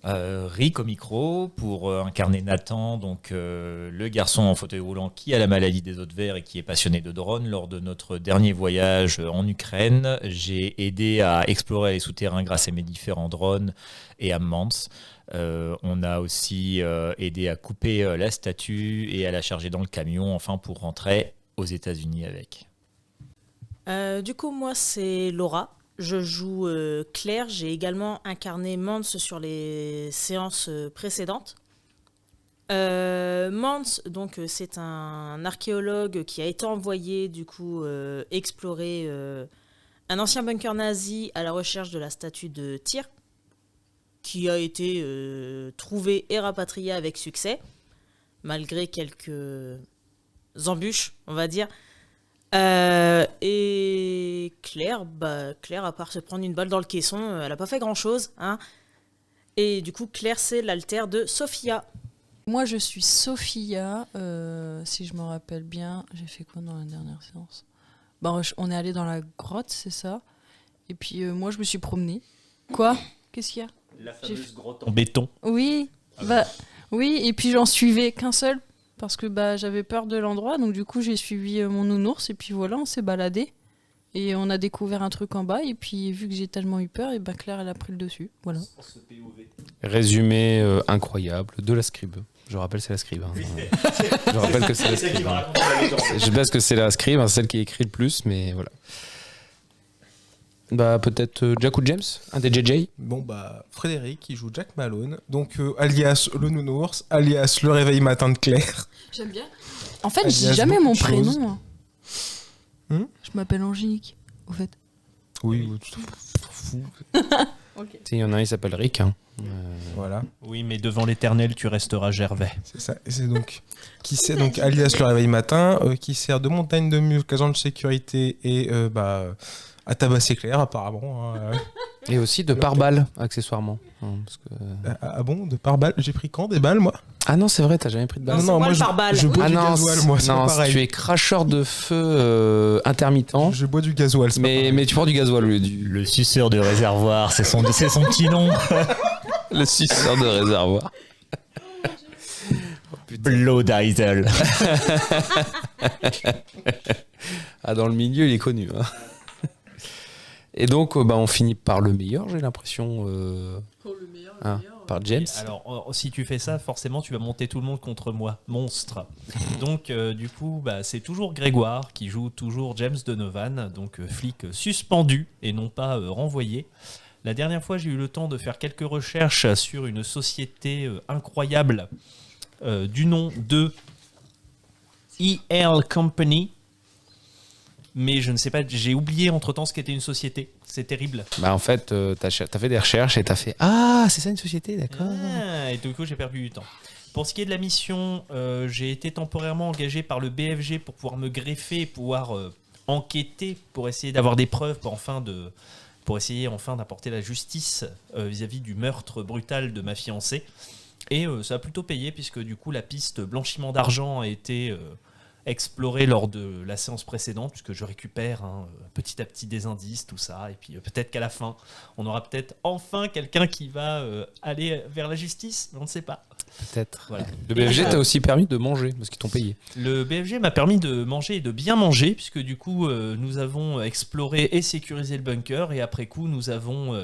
Rick au micro pour incarner Nathan, donc le garçon en fauteuil roulant qui a la maladie des os de verre et qui est passionné de drone. Lors de notre dernier voyage en Ukraine, j'ai aidé à explorer les souterrains grâce à mes différents drones et à Mans. On a aussi aidé à couper la statue et à la charger dans le camion, enfin pour rentrer aux États-Unis avec. Du coup, moi, c'est Laura. Je joue Claire. J'ai également incarné Mans sur les séances précédentes. Mans, donc, c'est un archéologue qui a été envoyé, du coup, explorer un ancien bunker nazi à la recherche de la statue de Tyr, qui a été trouvée et rapatriée avec succès, malgré quelques embûches, on va dire. Et Claire, Claire, à part se prendre une balle dans le caisson, elle a pas fait grand-chose, hein. Et du coup, Claire, c'est l'alter de Sophia. Moi, je suis Sophia. Si je me rappelle bien, j'ai fait quoi dans la dernière séance? On est allé dans la grotte, c'est ça. Et puis, moi, je me suis promenée. Quoi? Qu'est-ce qu'il y a? La fameuse grotte en béton. Oui, oui, et puis j'en suivais qu'un seul. Parce que j'avais peur de l'endroit, donc du coup j'ai suivi mon nounours et puis voilà, on s'est baladé et on a découvert un truc en bas et puis vu que j'ai tellement eu peur, et Claire elle a pris le dessus, voilà. Résumé incroyable de la scribe. Je rappelle c'est la scribe. Hein. Je rappelle que c'est la scribe. Je sais pas ce que c'est la scribe, hein, celle qui écrit le plus, mais voilà. Peut-être Jack ou James, un des JJ. Bon Frédéric qui joue Jack Malone, donc alias le nounours, alias le réveil matin de Claire. J'aime bien. En fait, je dis Alias jamais beaucoup mon de choses. prénom. Je m'appelle Angélique, au fait. Oui, tu t'en fous. Ok. Il y en a un, il s'appelle Rick. Hein. Voilà, Oui, mais devant l'éternel, tu resteras Gervais. c'est ça. Et c'est donc qui sert donc alias le réveil matin, qui sert de montagne de muscle, agent de sécurité et à tabasser Claire apparemment. Et aussi de pare-balles, accessoirement. Hein, parce que... Ah bon, de pare-balles? J'ai pris quand des balles moi? Ah non, c'est vrai, t'as jamais pris de balles. Non, c'est moi le pare-balles. je bois Ah du non, gasoil moi, c'est pas pareil. tu es cracheur de feu intermittent. Je bois du gasoil, c'est pas pareil. Mais tu prends du gasoil au lieu du... Le suceur de réservoir, c'est son petit nom. Le suceur de réservoir. Blow Diesel. Ah, dans le milieu, il est connu. Hein. Et donc, on finit par le meilleur, j'ai l'impression. Pour le meilleur, par James. Alors, si tu fais ça, forcément, tu vas monter tout le monde contre moi. Monstre. Donc, du coup, c'est toujours Grégoire qui joue toujours James Donovan, donc flic suspendu et non pas renvoyé. La dernière fois, j'ai eu le temps de faire quelques recherches sur une société incroyable du nom de EL Company. Mais je ne sais pas, j'ai oublié entre-temps ce qu'était une société. C'est terrible. En fait, t'as fait des recherches et t'as fait « Ah, c'est ça une société, d'accord. » Et du coup, j'ai perdu du temps. Pour ce qui est de la mission, j'ai été temporairement engagé par le BFG pour pouvoir me greffer et pouvoir enquêter pour essayer d'avoir des preuves pour essayer enfin d'apporter la justice vis-à-vis du meurtre brutal de ma fiancée. Et ça a plutôt payé puisque du coup la piste blanchiment d'argent a été explorée lors de la séance précédente puisque je récupère petit à petit des indices, tout ça. Et puis peut-être qu'à la fin, on aura peut-être enfin quelqu'un qui va aller vers la justice, mais on ne sait pas. Peut-être. Voilà. Le BFG t'a aussi permis de manger parce qu'ils t'ont payé. Le BFG m'a permis de manger et de bien manger puisque du coup nous avons exploré et sécurisé le bunker et après coup nous avons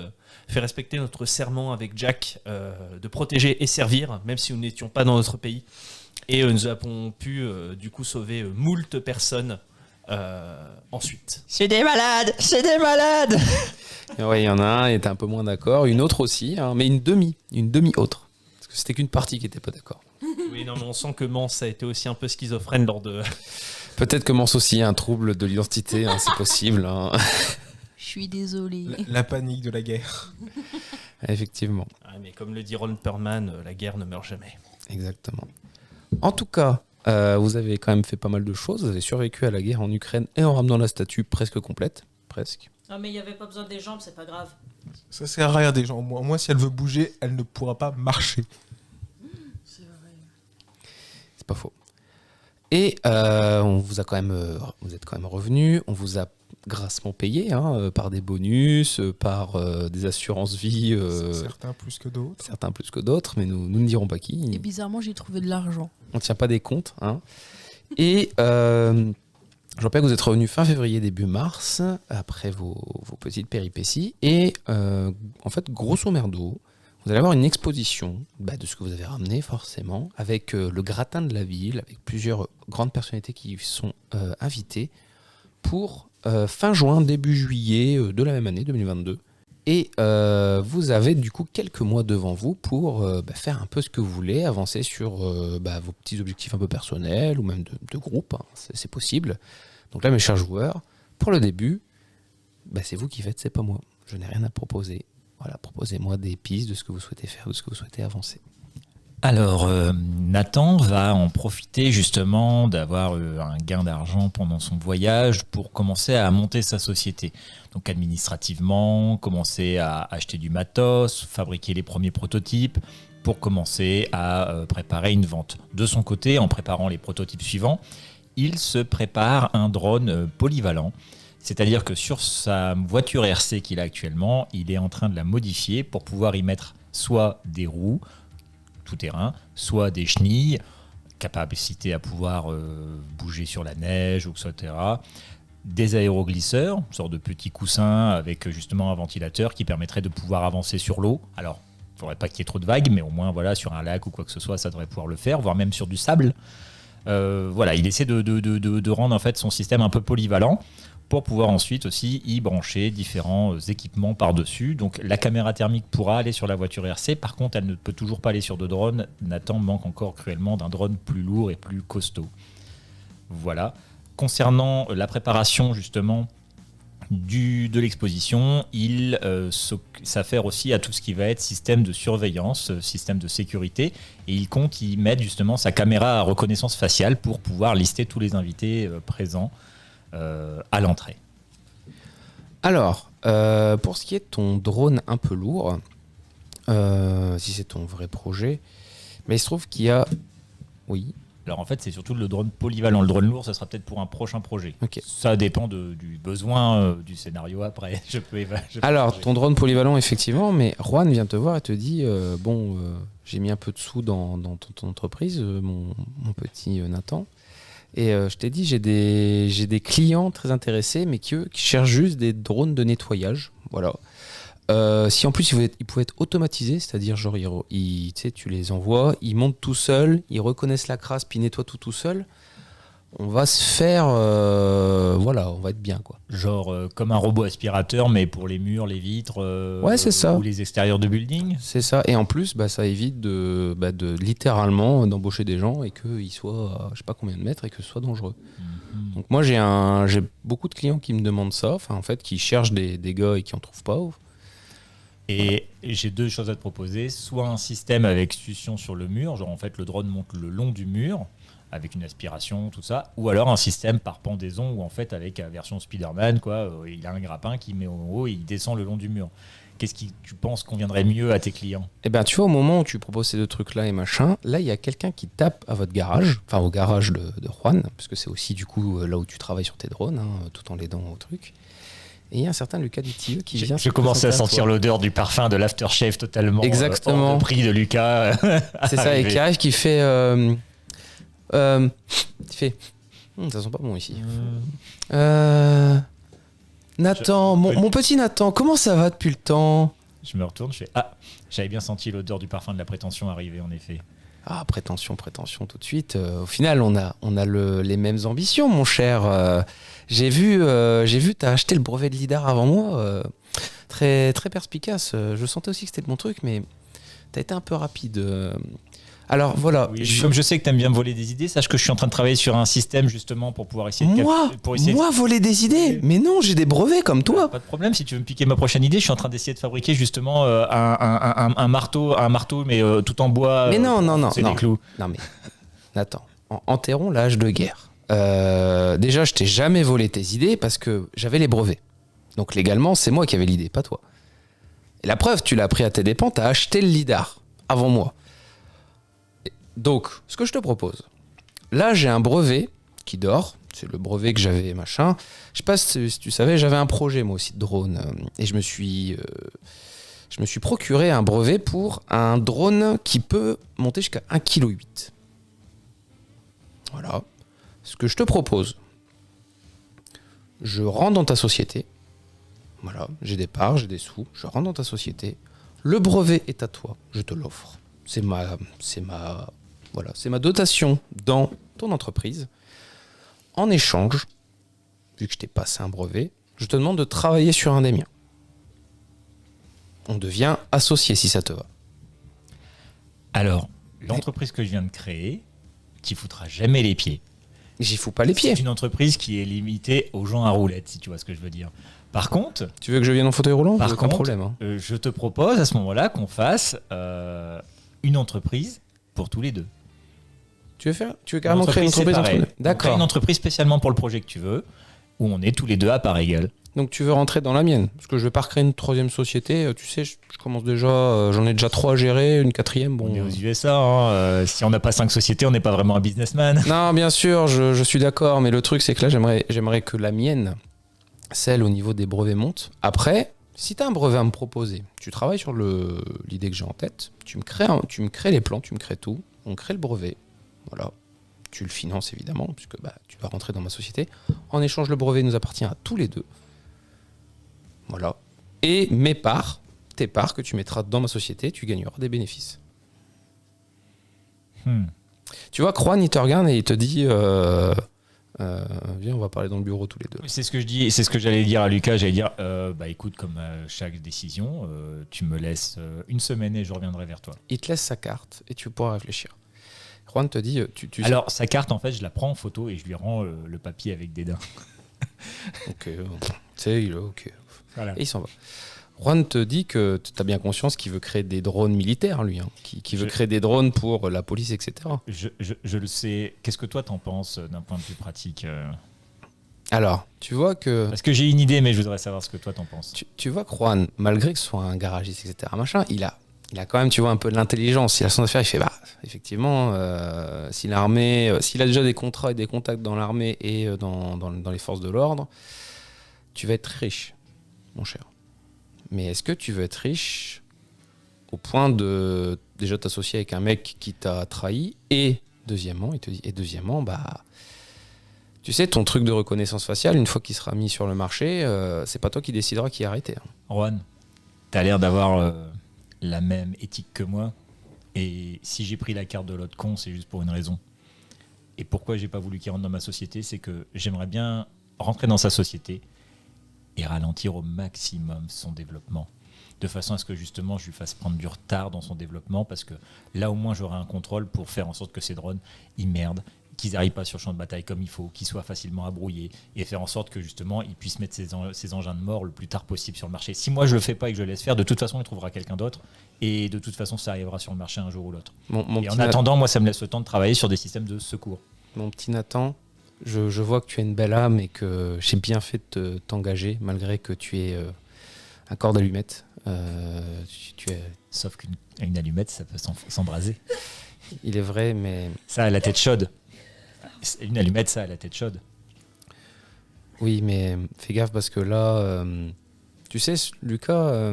fait respecter notre serment avec Jack de protéger et servir même si nous n'étions pas dans notre pays et nous avons pu du coup sauver moult personnes ensuite. C'est des malades. Ouais, il y en a un qui était un peu moins d'accord, une autre aussi, hein, mais une demi-autre. Parce que c'était qu'une partie qui n'était pas d'accord. Oui, non, mais on sent que Mance a été aussi un peu schizophrène lors de... Peut-être que Mance aussi a un trouble de l'identité, hein, c'est possible. Hein. Je suis désolée. La panique de la guerre. Effectivement. Ah, mais comme le dit Ron Perlman, la guerre ne meurt jamais. Exactement. En tout cas, vous avez quand même fait pas mal de choses. Vous avez survécu à la guerre en Ukraine et en ramenant la statue presque complète. Presque. Ah, mais il n'y avait pas besoin des jambes, c'est pas grave. Ça sert à rien des gens. Moi, si elle veut bouger, elle ne pourra pas marcher. C'est vrai. C'est pas faux. Et on vous a quand même, vous êtes quand même revenu. On vous a grassement payés par des bonus, par des assurances vie, Certains plus que d'autres. certains plus que d'autres, mais nous ne dirons pas qui. Et bizarrement, j'ai trouvé de l'argent. On ne tient pas des comptes. Et je rappelle que vous êtes revenu fin février, début mars, après vos petites péripéties. Et en fait, grosso merdo, vous allez avoir une exposition de ce que vous avez ramené, forcément, avec le gratin de la ville, avec plusieurs grandes personnalités qui sont invitées pour fin juin, début juillet de la même année, 2022. Et vous avez du coup quelques mois devant vous pour faire un peu ce que vous voulez, avancer sur vos petits objectifs un peu personnels ou même de groupe, c'est possible. Donc là, mes chers joueurs, pour le début, c'est vous qui faites, c'est pas moi. Je n'ai rien à proposer. Voilà, proposez-moi des pistes de ce que vous souhaitez faire, de ce que vous souhaitez avancer. Alors, Nathan va en profiter justement d'avoir un gain d'argent pendant son voyage pour commencer à monter sa société. Donc administrativement, commencer à acheter du matos, fabriquer les premiers prototypes pour commencer à préparer une vente. De son côté, en préparant les prototypes suivants, il se prépare un drone polyvalent. C'est-à-dire que sur sa voiture RC qu'il a actuellement, il est en train de la modifier pour pouvoir y mettre soit des roues tout-terrain, soit des chenilles, capacité à pouvoir bouger sur la neige, etc. Des aéroglisseurs, une sorte de petits coussins avec justement un ventilateur qui permettrait de pouvoir avancer sur l'eau. Alors, il ne faudrait pas qu'il y ait trop de vagues, mais au moins voilà, sur un lac ou quoi que ce soit, ça devrait pouvoir le faire, voire même sur du sable. Il essaie de rendre en fait son système un peu polyvalent pour pouvoir ensuite aussi y brancher différents équipements par-dessus. Donc la caméra thermique pourra aller sur la voiture RC, par contre elle ne peut toujours pas aller sur de drone. Nathan manque encore cruellement d'un drone plus lourd et plus costaud. Voilà. Concernant la préparation justement de l'exposition, il s'affaire aussi à tout ce qui va être système de surveillance, système de sécurité, et il compte y mettre justement sa caméra à reconnaissance faciale pour pouvoir lister tous les invités présents à l'entrée. Alors, pour ce qui est de ton drone un peu lourd, si c'est ton vrai projet, mais il se trouve qu'il y a... Oui. Alors en fait, c'est surtout le drone polyvalent. Le drone lourd, ça sera peut-être pour un prochain projet. Okay. Ça dépend du besoin du scénario après. Alors, ton drone polyvalent, effectivement, mais Juan vient te voir et te dit j'ai mis un peu de sous dans ton entreprise, mon petit Nathan. Et je t'ai dit, j'ai des clients très intéressés, mais qui cherchent juste des drones de nettoyage. Voilà. Si en plus ils pouvaient être automatisés, c'est-à-dire genre tu les envoies, ils montent tout seuls, ils reconnaissent la crasse puis ils nettoient tout seul, on va se faire on va être bien quoi. Genre comme un robot aspirateur mais pour les murs, les vitres ouais, c'est ça. Ou les extérieurs de building. C'est ça, et en plus ça évite de littéralement d'embaucher des gens et qu'ils soient à je sais pas combien de mètres et que ce soit dangereux. Donc moi j'ai beaucoup de clients qui me demandent ça, en fait qui cherchent des gars et qui en trouvent pas. Et j'ai deux choses à te proposer, soit un système avec succion sur le mur, genre en fait le drone monte le long du mur avec une aspiration, tout ça, ou alors un système par pendaison où en fait avec la version Spider-Man, il a un grappin qui met en haut et il descend le long du mur. Qu'est-ce que tu penses conviendrait mieux à tes clients ? Eh bien, tu vois, au moment où tu proposes ces deux trucs-là et machin, là, il y a quelqu'un qui tape à votre garage, enfin au garage de Juan, parce que c'est aussi du coup là où tu travailles sur tes drones, tout en l'aidant au truc. Et il y a un certain Lucas Dutilleux qui vient. Je commençais à sentir l'odeur du parfum de l'aftershave totalement. Exactement. Hors de prix de Lucas. C'est ça, et qui arrive, qui fait. Ça sent pas bon ici. Nathan, mon petit Nathan, comment ça va depuis le temps ? Je me retourne, je fais j'avais bien senti l'odeur du parfum de la prétention arriver en effet. Ah, prétention tout de suite. Au final, on a les mêmes ambitions, mon cher. J'ai vu, t'as acheté le brevet de LIDAR avant moi. Très, très perspicace. Je sentais aussi que c'était le bon truc, mais t'as été un peu rapide. Alors voilà. Oui, comme je sais que t'aimes bien me voler des idées, sache que je suis en train de travailler sur un système justement pour pouvoir essayer Moi, voler des idées ? Mais non, j'ai des brevets comme toi. Pas de problème, si tu veux me piquer ma prochaine idée, je suis en train d'essayer de fabriquer justement un marteau mais tout en bois. Mais non. C'est des clous. Non mais, Nathan, enterrons l'âge de guerre. Déjà, je t'ai jamais volé tes idées parce que j'avais les brevets. Donc légalement, c'est moi qui avais l'idée, pas toi. Et la preuve, tu l'as appris à tes dépens, t'as acheté le lidar avant moi. Donc, ce que je te propose, là j'ai un brevet qui dort, c'est le brevet que j'avais, machin. Je sais pas si tu savais, j'avais un projet moi aussi de drone. Et je me suis procuré un brevet pour un drone qui peut monter jusqu'à 1,8 kg. Voilà. Ce que je te propose, je rentre dans ta société. Voilà, j'ai des parts, j'ai des sous. Je rentre dans ta société. Le brevet est à toi. Je te l'offre. C'est ma dotation dans ton entreprise. En échange, vu que je t'ai passé un brevet, je te demande de travailler sur un des miens. On devient associé si ça te va. Alors, l'entreprise que je viens de créer, t'y foutras jamais les pieds. J'y fous pas les pieds. C'est une entreprise qui est limitée aux gens à roulettes, si tu vois ce que je veux dire. Par contre, Tu veux que je vienne en fauteuil roulant? Par Aucun contre, problème. Hein. je te propose à ce moment-là qu'on fasse une entreprise pour tous les deux. Tu veux carrément créer une entreprise entre séparée. nous? On crée D'accord. une entreprise spécialement pour le projet que tu veux, où on est tous les deux à part égale. Donc tu veux rentrer dans la mienne? Parce que je vais pas recréer une troisième société. Tu sais, je commence déjà, j'en ai déjà 3 à gérer, une quatrième. Bon. On est aux USA, hein, si on n'a pas 5 sociétés, on n'est pas vraiment un businessman. Non, bien sûr, je suis d'accord, mais le truc c'est que là, j'aimerais que la mienne, celle au niveau des brevets, monte. Après, si tu as un brevet à me proposer, tu travailles sur l'idée que j'ai en tête, tu me crées les plans, tu me crées tout, on crée le brevet, voilà. Tu le finances évidemment, puisque tu vas rentrer dans ma société. En échange, le brevet nous appartient à tous les deux. Voilà. Et tes parts que tu mettras dans ma société, tu gagneras des bénéfices. Tu vois, Juan, il te regarde et il te dit viens, on va parler dans le bureau tous les deux. C'est ce que je dis, c'est ce que j'allais dire à Lucas. J'allais dire, écoute, comme à chaque décision, tu me laisses une semaine et je reviendrai vers toi. Il te laisse sa carte et tu pourras réfléchir. Juan te dit Alors, sa carte, en fait, je la prends en photo et je lui rends le papier avec dédain. Ok, tu sais, il est ok. Voilà. Et il s'en va. Juan te dit que tu as bien conscience qu'il veut créer des drones militaires, lui, hein, qui veut créer des drones pour la police, etc. Je le sais. Qu'est-ce que toi, t'en penses d'un point de vue pratique Alors, tu vois que... Parce que j'ai une idée, mais je voudrais savoir ce que toi, t'en penses. Tu vois que Juan, malgré que ce soit un garagiste, etc., machin, il a quand même, tu vois, un peu de l'intelligence. Il a son affaire, il fait, effectivement, si l'armée, s'il a déjà des contrats et des contacts dans l'armée et dans les forces de l'ordre, tu vas être riche, mon cher. Mais est-ce que tu veux être riche au point de déjà t'associer avec un mec qui t'a trahi et deuxièmement, tu sais, ton truc de reconnaissance faciale, une fois qu'il sera mis sur le marché, c'est pas toi qui décideras qui est arrêté. Hein. Juan, t'as l'air d'avoir la même éthique que moi. Et si j'ai pris la carte de l'autre con, c'est juste pour une raison. Et pourquoi j'ai pas voulu qu'il rentre dans ma société, c'est que j'aimerais bien rentrer dans sa société et ralentir au maximum son développement. De façon à ce que justement je lui fasse prendre du retard dans son développement, parce que là au moins j'aurai un contrôle pour faire en sorte que ces drones, ils merdent, qu'ils n'arrivent pas sur le champ de bataille comme il faut, qu'ils soient facilement à brouiller, et faire en sorte que justement ils puissent mettre ces engins de mort le plus tard possible sur le marché. Si moi je le fais pas et que je le laisse faire, de toute façon il trouvera quelqu'un d'autre, et de toute façon ça arrivera sur le marché un jour ou l'autre. Et en attendant, moi ça me laisse le temps de travailler sur des systèmes de secours. Mon petit Nathan, je vois que tu as une belle âme et que j'ai bien fait de t'engager, malgré que tu aies un corps d'allumette. Sauf qu'une allumette, ça peut s'embraser. Il est vrai, mais... Ça a la tête chaude. Une allumette, ça a la tête chaude. Oui, mais fais gaffe parce que là, tu sais, Lucas,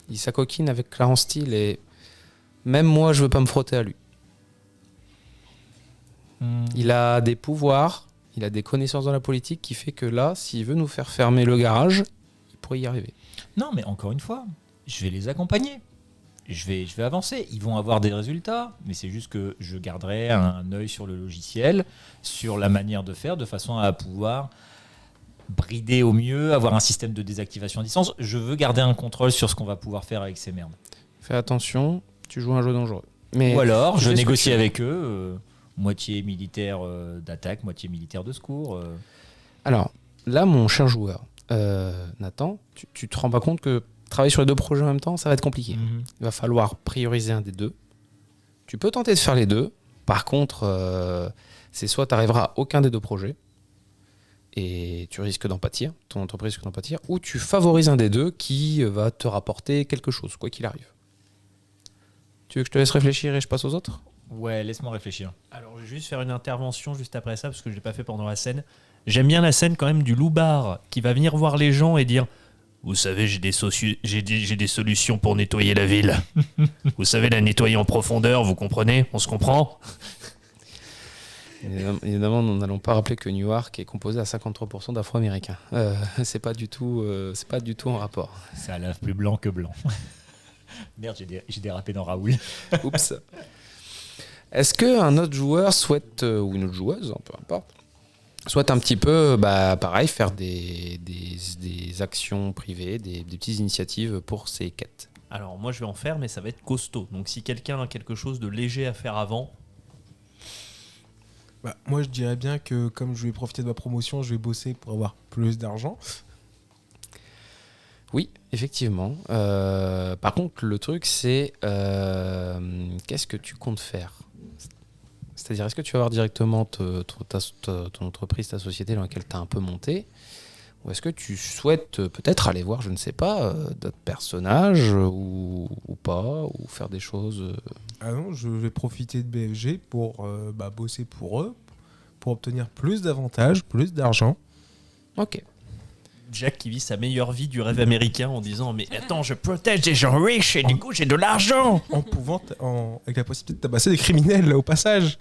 il s'acoquine avec Clarence Steele et même moi, je veux pas me frotter à lui. Il a des pouvoirs, il a des connaissances dans la politique qui fait que là, s'il veut nous faire fermer le garage, il pourrait y arriver. Non, mais encore une fois, je vais les accompagner. Je vais avancer. Ils vont avoir des résultats, mais c'est juste que je garderai un œil sur le logiciel, sur la manière de faire, de façon à pouvoir brider au mieux, avoir un système de désactivation à distance. Je veux garder un contrôle sur ce qu'on va pouvoir faire avec ces merdes. Fais attention, tu joues un jeu dangereux. Mais ou alors, je fais ce que négocie tu veux. avec eux, moitié militaire d'attaque, moitié militaire de secours. Alors, là, mon cher joueur, Nathan, tu te rends pas compte que travailler sur les deux projets en même temps, ça va être compliqué. Il va falloir prioriser un des deux. Tu peux tenter de faire les deux. Par contre, c'est soit tu arriveras à aucun des deux projets et tu risques d'en pâtir, ton entreprise risque d'en pâtir, ou tu favorises un des deux qui va te rapporter quelque chose, quoi qu'il arrive. Tu veux que je te laisse réfléchir et je passe aux autres ? Ouais, laisse-moi réfléchir. Alors, je vais juste faire une intervention juste après ça, parce que je l'ai pas fait pendant la scène. J'aime bien la scène quand même du loupard qui va venir voir les gens et dire « Vous savez, j'ai des solutions pour nettoyer la ville. Vous savez, la nettoyer en profondeur, vous comprenez? On se comprend ?» Évidemment, nous n'allons pas rappeler que Newark est composé à 53% d'Afro-Américains. C'est pas du tout en rapport. Ça lave plus blanc que blanc. Merde, j'ai dérapé dans Raoul. Oups. Est-ce qu'un autre joueur souhaite, ou une autre joueuse, peu importe, souhaite un petit peu, pareil, faire des actions privées, des petites initiatives pour ces quêtes? Alors, moi, je vais en faire, mais ça va être costaud. Donc, si quelqu'un a quelque chose de léger à faire avant... Moi, je dirais bien que comme je vais profiter de ma promotion, je vais bosser pour avoir plus d'argent. Oui, effectivement. Par contre, le truc, c'est qu'est-ce que tu comptes faire? C'est-à-dire, est-ce que tu vas avoir directement ton entreprise, ta société dans laquelle tu as un peu monté? Ou est-ce que tu souhaites peut-être aller voir, je ne sais pas, d'autres personnages ou pas, ou faire des choses Ah non, je vais profiter de BFG pour bosser pour eux, pour obtenir plus d'avantages, plus d'argent. Ok. Jack qui vit sa meilleure vie du rêve américain en disant « Mais attends, je protège des gens riches et du coup, j'ai de l'argent !» Avec la possibilité de tabasser des criminels là, au passage.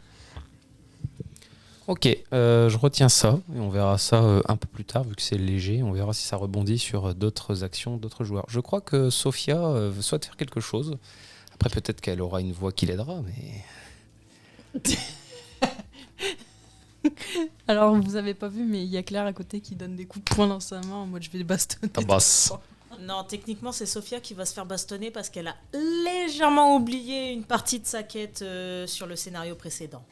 Ok, je retiens ça, et on verra ça un peu plus tard, vu que c'est léger, on verra si ça rebondit sur d'autres actions, d'autres joueurs. Je crois que Sophia souhaite faire quelque chose. Après, peut-être qu'elle aura une voix qui l'aidera, mais... Alors, vous avez pas vu, mais il y a Claire à côté qui donne des coups de poing dans sa main en mode je vais bastonner. Tabasse. Non, techniquement, c'est Sophia qui va se faire bastonner parce qu'elle a légèrement oublié une partie de sa quête sur le scénario précédent.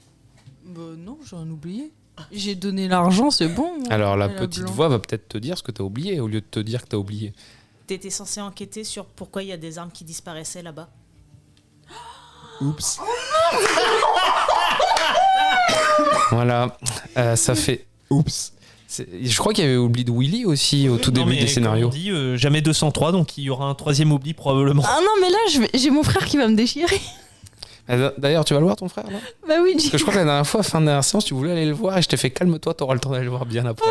Non, j'ai rien oublié. J'ai donné l'argent, c'est bon. Alors, la Elle a petite blanc. voix va peut-être te dire ce que t'as oublié, au lieu de te dire que t'as oublié. T'étais censé enquêter sur pourquoi il y a des armes qui disparaissaient là-bas. Oups. Voilà, ça fait... Oups. Je crois qu'il y avait oubli de Willy aussi au tout Non, début mais des scénarios. comme on dit, jamais 203, donc il y aura un troisième oubli probablement. Ah non, mais là, j'ai mon frère qui va me déchirer. D'ailleurs, tu vas le voir ton frère là? Bah oui, Parce que je crois que la dernière fois, fin de la séance, tu voulais aller le voir et je t'ai fait calme-toi, t'auras le temps d'aller le voir bien après.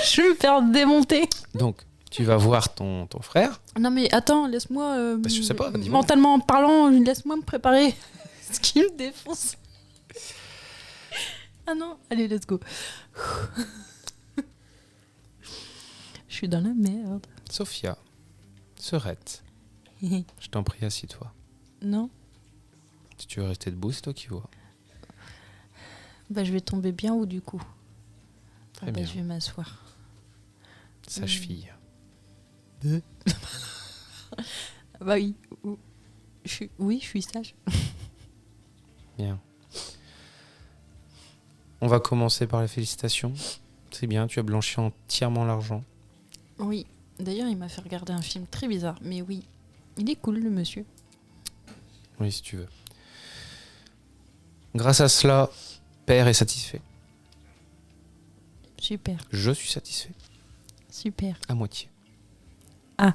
je vais me faire démonter. Donc, tu vas voir ton frère. Non mais attends, laisse-moi... Bah, je sais pas, dis-moi. mentalement parlant, laisse-moi me préparer. Ce qui me défonce. Ah non, allez, let's go. Je suis dans la merde. Sophia, Serette, je t'en prie, assis-toi. Non, Si tu veux rester debout, c'est toi qui vois. bah je vais tomber bien haut du coup. Très Ah bah, bien. je vais m'asseoir. Sage-fille. Bah oui. Oui, je suis sage. Bien. On va commencer par les félicitations. C'est bien, tu as blanchi entièrement l'argent. Oui. D'ailleurs, il m'a fait regarder un film très bizarre. Mais oui, il est cool le monsieur. Oui, si tu veux. Grâce à cela, Père est satisfait. Super, Je suis satisfait. super. À moitié. Ah.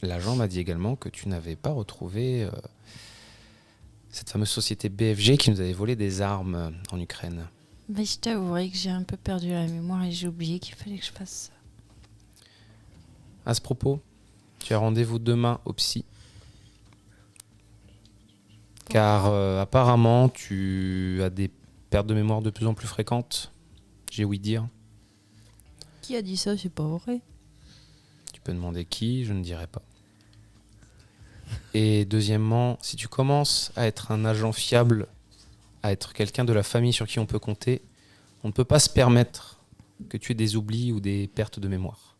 L'agent m'a dit également que tu n'avais pas retrouvé cette fameuse société BFG qui nous avait volé des armes en Ukraine. Bah, je t'avouerai que j'ai un peu perdu la mémoire et j'ai oublié qu'il fallait que je fasse ça. À ce propos, tu as rendez-vous demain au psy. Car apparemment, tu as des pertes de mémoire de plus en plus fréquentes. J'ai ouï dire. Qui a dit ça? C'est pas vrai. Tu peux demander qui, je ne dirai pas. Et deuxièmement, si tu commences à être un agent fiable, à être quelqu'un de la famille sur qui on peut compter, on ne peut pas se permettre que tu aies des oublis ou des pertes de mémoire.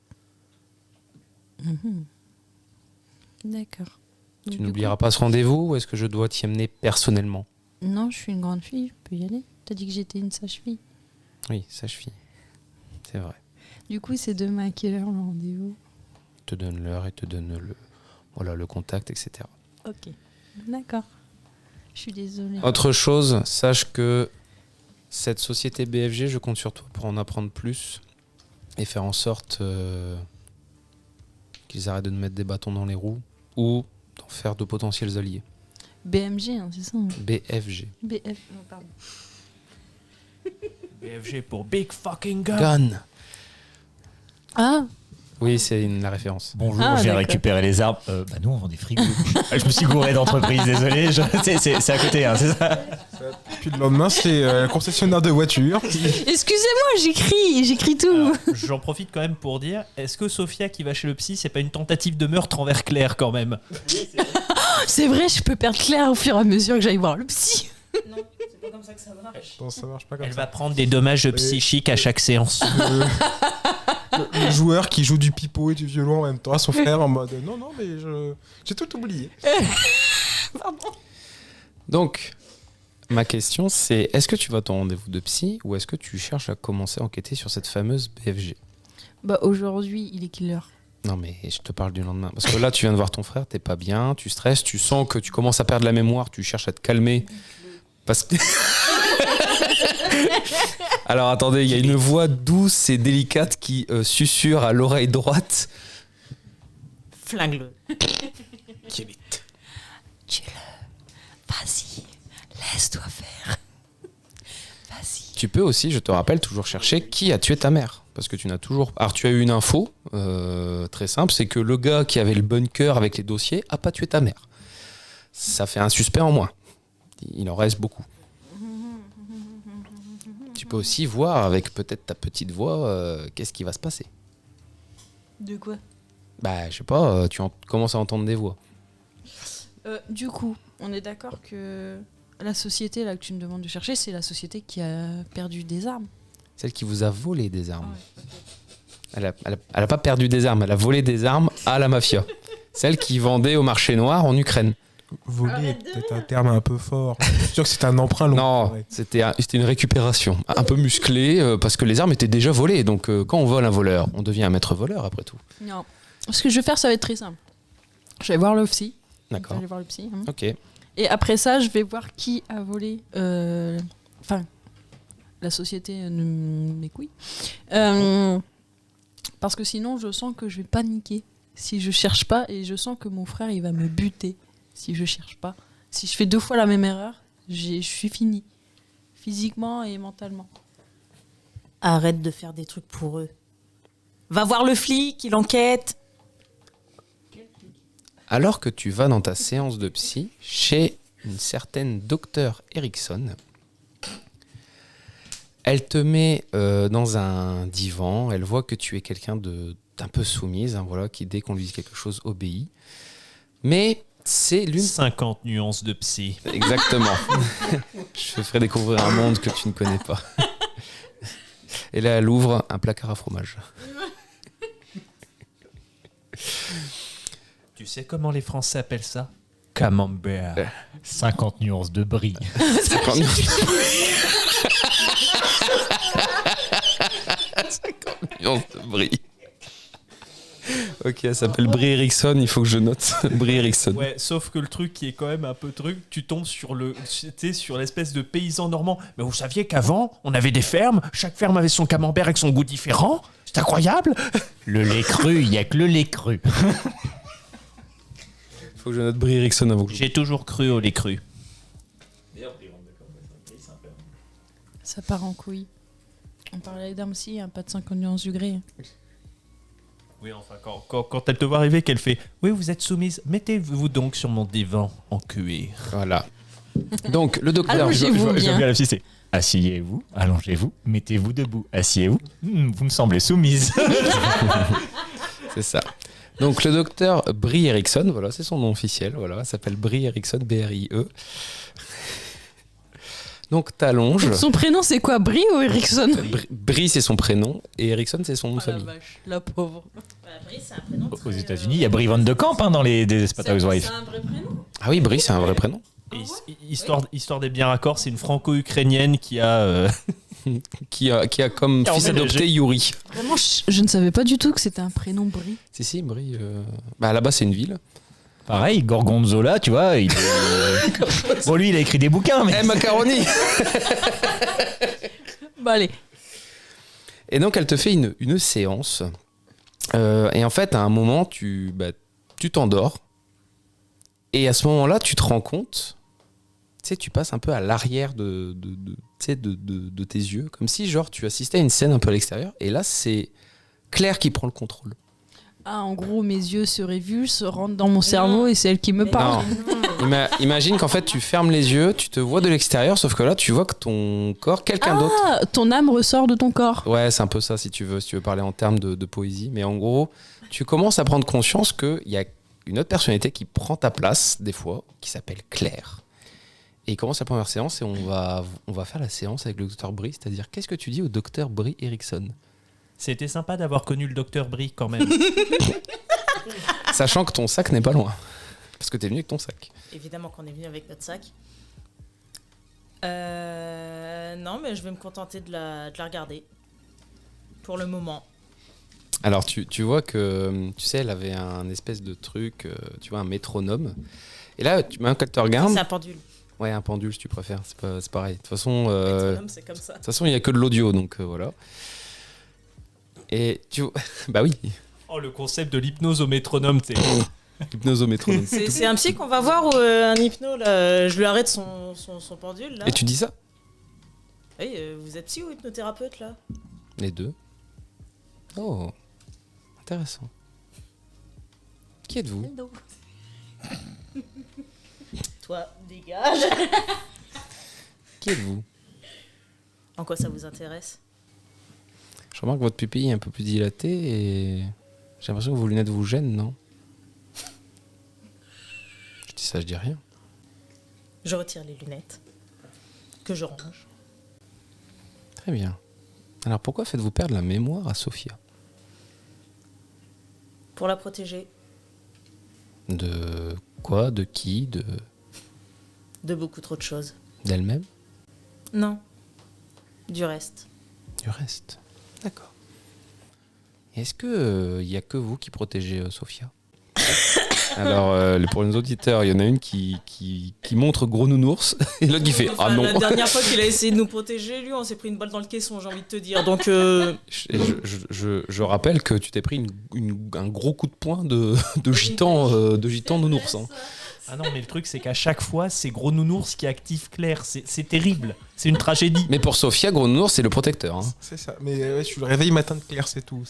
Mhm. D'accord. Tu Du n'oublieras pas ce rendez-vous ou est-ce que je dois t'y amener personnellement? coup, non, je suis une grande fille, je peux y aller. T'as dit que j'étais une sage fille. Oui, sage-fille. C'est vrai. Du coup, c'est demain à quelle heure le rendez-vous? Te donne l'heure et te donne le contact, etc. Ok. D'accord. Je suis désolée. Autre chose, sache que cette société BFG, je compte sur toi pour en apprendre plus et faire en sorte qu'ils arrêtent de nous mettre des bâtons dans les roues ou d'en faire de potentiels alliés. BMG, hein, c'est ça. hein. BFG. BF. Non, pardon. BFG pour Big Fucking Gun. Gun. Ah, Oui, c'est la référence. Bonjour, Ah, je viens d'accord. récupérer les arbres. Bah nous, on vend des frigos. Je me suis gouré d'entreprise, désolé. C'est à côté, hein, c'est ça. Puis le lendemain, c'est concessionnaire de voitures. excusez-moi, j'écris tout. Alors, j'en profite quand même pour dire, est-ce que Sophia qui va chez le psy, c'est pas une tentative de meurtre envers Claire quand même? C'est vrai, je peux perdre Claire au fur et à mesure que j'aille voir le psy. Non, c'est pas comme ça que ça marche. Non, ça marche pas comme Elle ça. va prendre des dommages psychiques à chaque séance. Le joueur qui joue du pipeau et du violon en même temps à son frère en mode non, non, mais j'ai tout oublié. Donc, ma question, c'est est-ce que tu vas à ton rendez-vous de psy ou est-ce que tu cherches à commencer à enquêter sur cette fameuse BFG? Bah aujourd'hui, il est quelle heure? Non, mais je te parle du lendemain. Parce que là, tu viens de voir ton frère, t'es pas bien, tu stresses, tu sens que tu commences à perdre la mémoire, tu cherches à te calmer. Parce que. Alors attendez, il y a une voix douce et délicate qui susurre à l'oreille droite. Flingue-le. Vas-y, laisse-toi faire. Vas-y. Tu peux aussi, je te rappelle, toujours chercher qui a tué ta mère. Parce que tu n'as toujours. Alors tu as eu une info très simple, c'est que le gars qui avait le bunker avec les dossiers a pas tué ta mère. Ça fait un suspect en moins. Il en reste beaucoup. Tu peux aussi voir avec peut-être ta petite voix qu'est-ce qui va se passer. De quoi? Bah je sais pas, commences à entendre des voix. Du coup, on est d'accord que la société là que tu me demandes de chercher, c'est la société qui a perdu des armes. Celle qui vous a volé des armes. Elle a pas perdu des armes, elle a volé des armes à la mafia. Celle qui vendait au marché noir en Ukraine. Voler est Arrête de peut-être un terme un peu fort. Je suis sûr que c'est un emprunt long. Non, Ouais. c'était une récupération. Un peu musclée, parce que les armes étaient déjà volées. Donc quand on vole un voleur, on devient un maître voleur après tout. Non. Ce que je vais faire, ça va être très simple. Je vais voir le psy. D'accord. Je vais voir le psy. hein. Ok. Et après ça, je vais voir qui a volé. Enfin, la société mes couilles. Parce que sinon, je sens que je vais paniquer si je cherche pas, et je sens que mon frère il va me buter si je cherche pas. Si je fais 2 fois la même erreur, je suis fini, physiquement et mentalement. Arrête de faire des trucs pour eux. Va voir le flic, il enquête. Alors que tu vas dans ta séance de psy chez une certaine docteur Erickson, elle te met dans un divan, elle voit que tu es quelqu'un d'un peu soumise, hein, voilà, qui dès qu'on lui dit quelque chose obéit. Mais c'est l'une... 50 nuances de psy. Exactement. Je te ferai découvrir un monde que tu ne connais pas. Et là, elle ouvre un placard à fromage. Tu sais comment les Français appellent ça? Camembert. 50 nuances de brie. 50 nuances de brie. Ok, elle s'appelle Brie Erickson, il faut que je note. Brie Erickson. Ouais, sauf que le truc qui est quand même un peu truc, tu tombes sur sur l'espèce de paysan normand. Mais vous saviez qu'avant, on avait des fermes, chaque ferme avait son camembert avec son goût différent. C'est incroyable. Le lait cru, il n'y a que le lait cru. Faut que je note Brie Erickson avant que je... J'ai toujours cru au lait cru. Ça part en couille. On parlait d'armes aussi, hein, pas de 50 nuances du gré. Oui, enfin, quand elle te voit arriver, qu'elle fait « Oui, vous êtes soumise, mettez-vous donc sur mon divan en cuir. Voilà. Donc, le docteur... Allongez-vous bien. la psy, c'est asseyez-vous, allongez-vous, mettez-vous debout, asseyez-vous. Vous me semblez soumise. C'est ça. Donc, le docteur Brie Erickson, voilà, c'est son nom officiel, voilà, elle s'appelle Brie Erickson, B-R-I-E. Donc, t'allonges. Son prénom c'est quoi? Brie ou Erickson? Brie, c'est son prénom, et Erickson, c'est son nom de Oh la famille. vache, la pauvre. Brie, c'est un prénom Aux très, États-Unis, il y a Brie Van de Camp dans les Desperate Housewives. C'est un vrai prénom. Ah oui, Brie, c'est un vrai prénom. Et histoire des biens raccords, c'est une franco-ukrainienne qui a... Qui a comme Qui a fils emménagé. adopté Yuri. Vraiment, je ne savais pas du tout que c'était un prénom Brie. Si, Brie. Bah, là-bas, c'est une ville. Pareil, Gorgonzola, tu vois. Bon, lui, il a écrit des bouquins, mais. Eh, macaroni. Bah allez. Et donc, elle te fait une séance. Et en fait, à un moment, tu t'endors. Et à ce moment-là, tu te rends compte, tu sais, tu passes un peu à l'arrière de tes yeux, comme si genre tu assistais à une scène un peu à l'extérieur. Et là, c'est Claire qui prend le contrôle. Ah, en gros, mes yeux se révulsent, rentrent dans mon cerveau et c'est elle qui me parle. Imagine qu'en fait, tu fermes les yeux, tu te vois de l'extérieur, sauf que là, tu vois que ton corps, quelqu'un d'autre. Ah, ton âme ressort de ton corps. Ouais, c'est un peu ça si tu veux parler en termes de poésie. Mais en gros, tu commences à prendre conscience qu'il y a une autre personnalité qui prend ta place, des fois, qui s'appelle Claire. Et il commence la première séance et on va faire la séance avec le docteur Brie, c'est-à-dire qu'est-ce que tu dis au docteur Brie Erickson? C'était sympa d'avoir connu le docteur Brie quand même. Sachant que ton sac n'est pas loin. Parce que t'es venu avec ton sac. Évidemment qu'on est venu avec notre sac. Non, mais je vais me contenter de la regarder. Pour le moment. Alors tu vois que, tu sais, elle avait un espèce de truc, tu vois, un métronome. Et là, même quand tu regardes... C'est un pendule. Ouais, un pendule si tu préfères, c'est pareil. De toute façon, Métronome, c'est comme ça. de toute façon, il n'y a que de l'audio, donc voilà. Et tu vois... Bah oui, Oh, le concept de l'hypnose au métronome, c'est... hypnose au métronome. C'est un psy qu'on va voir ou un hypno, là. Je lui arrête son pendule, là. Et tu dis ça? Oui, vous êtes psy ou hypnothérapeute, là? Les deux. Oh, intéressant. Qui êtes-vous? Toi, dégage. Qui êtes-vous? En quoi ça vous intéresse? Je remarque que votre pupille est un peu plus dilatée et j'ai l'impression que vos lunettes vous gênent, non? Je dis ça, je dis rien. Je retire les lunettes. Que je range. Très bien. Alors pourquoi faites-vous perdre la mémoire à Sophia? Pour la protéger De quoi? De qui? de beaucoup trop de choses. D'elle-même? Non. Du reste. Du reste. D'accord. Et est-ce que il y a que vous qui protégez Sophia? Alors, pour les auditeurs, il y en a une qui montre gros nounours et l'autre qui fait Enfin, ah non. La dernière fois qu'il a essayé de nous protéger, lui, on s'est pris une balle dans le caisson, j'ai envie de te dire. Donc, Je rappelle que tu t'es pris un gros coup de poing de gitan nounours. Hein. Ah non, mais le truc, c'est qu'à chaque fois, c'est Gros Nounours qui active Claire. C'est terrible. C'est une tragédie. Mais pour Sophia, gros nounours, c'est le protecteur. Hein. C'est ça. Mais ouais, je suis le réveil matin de Claire, c'est tout.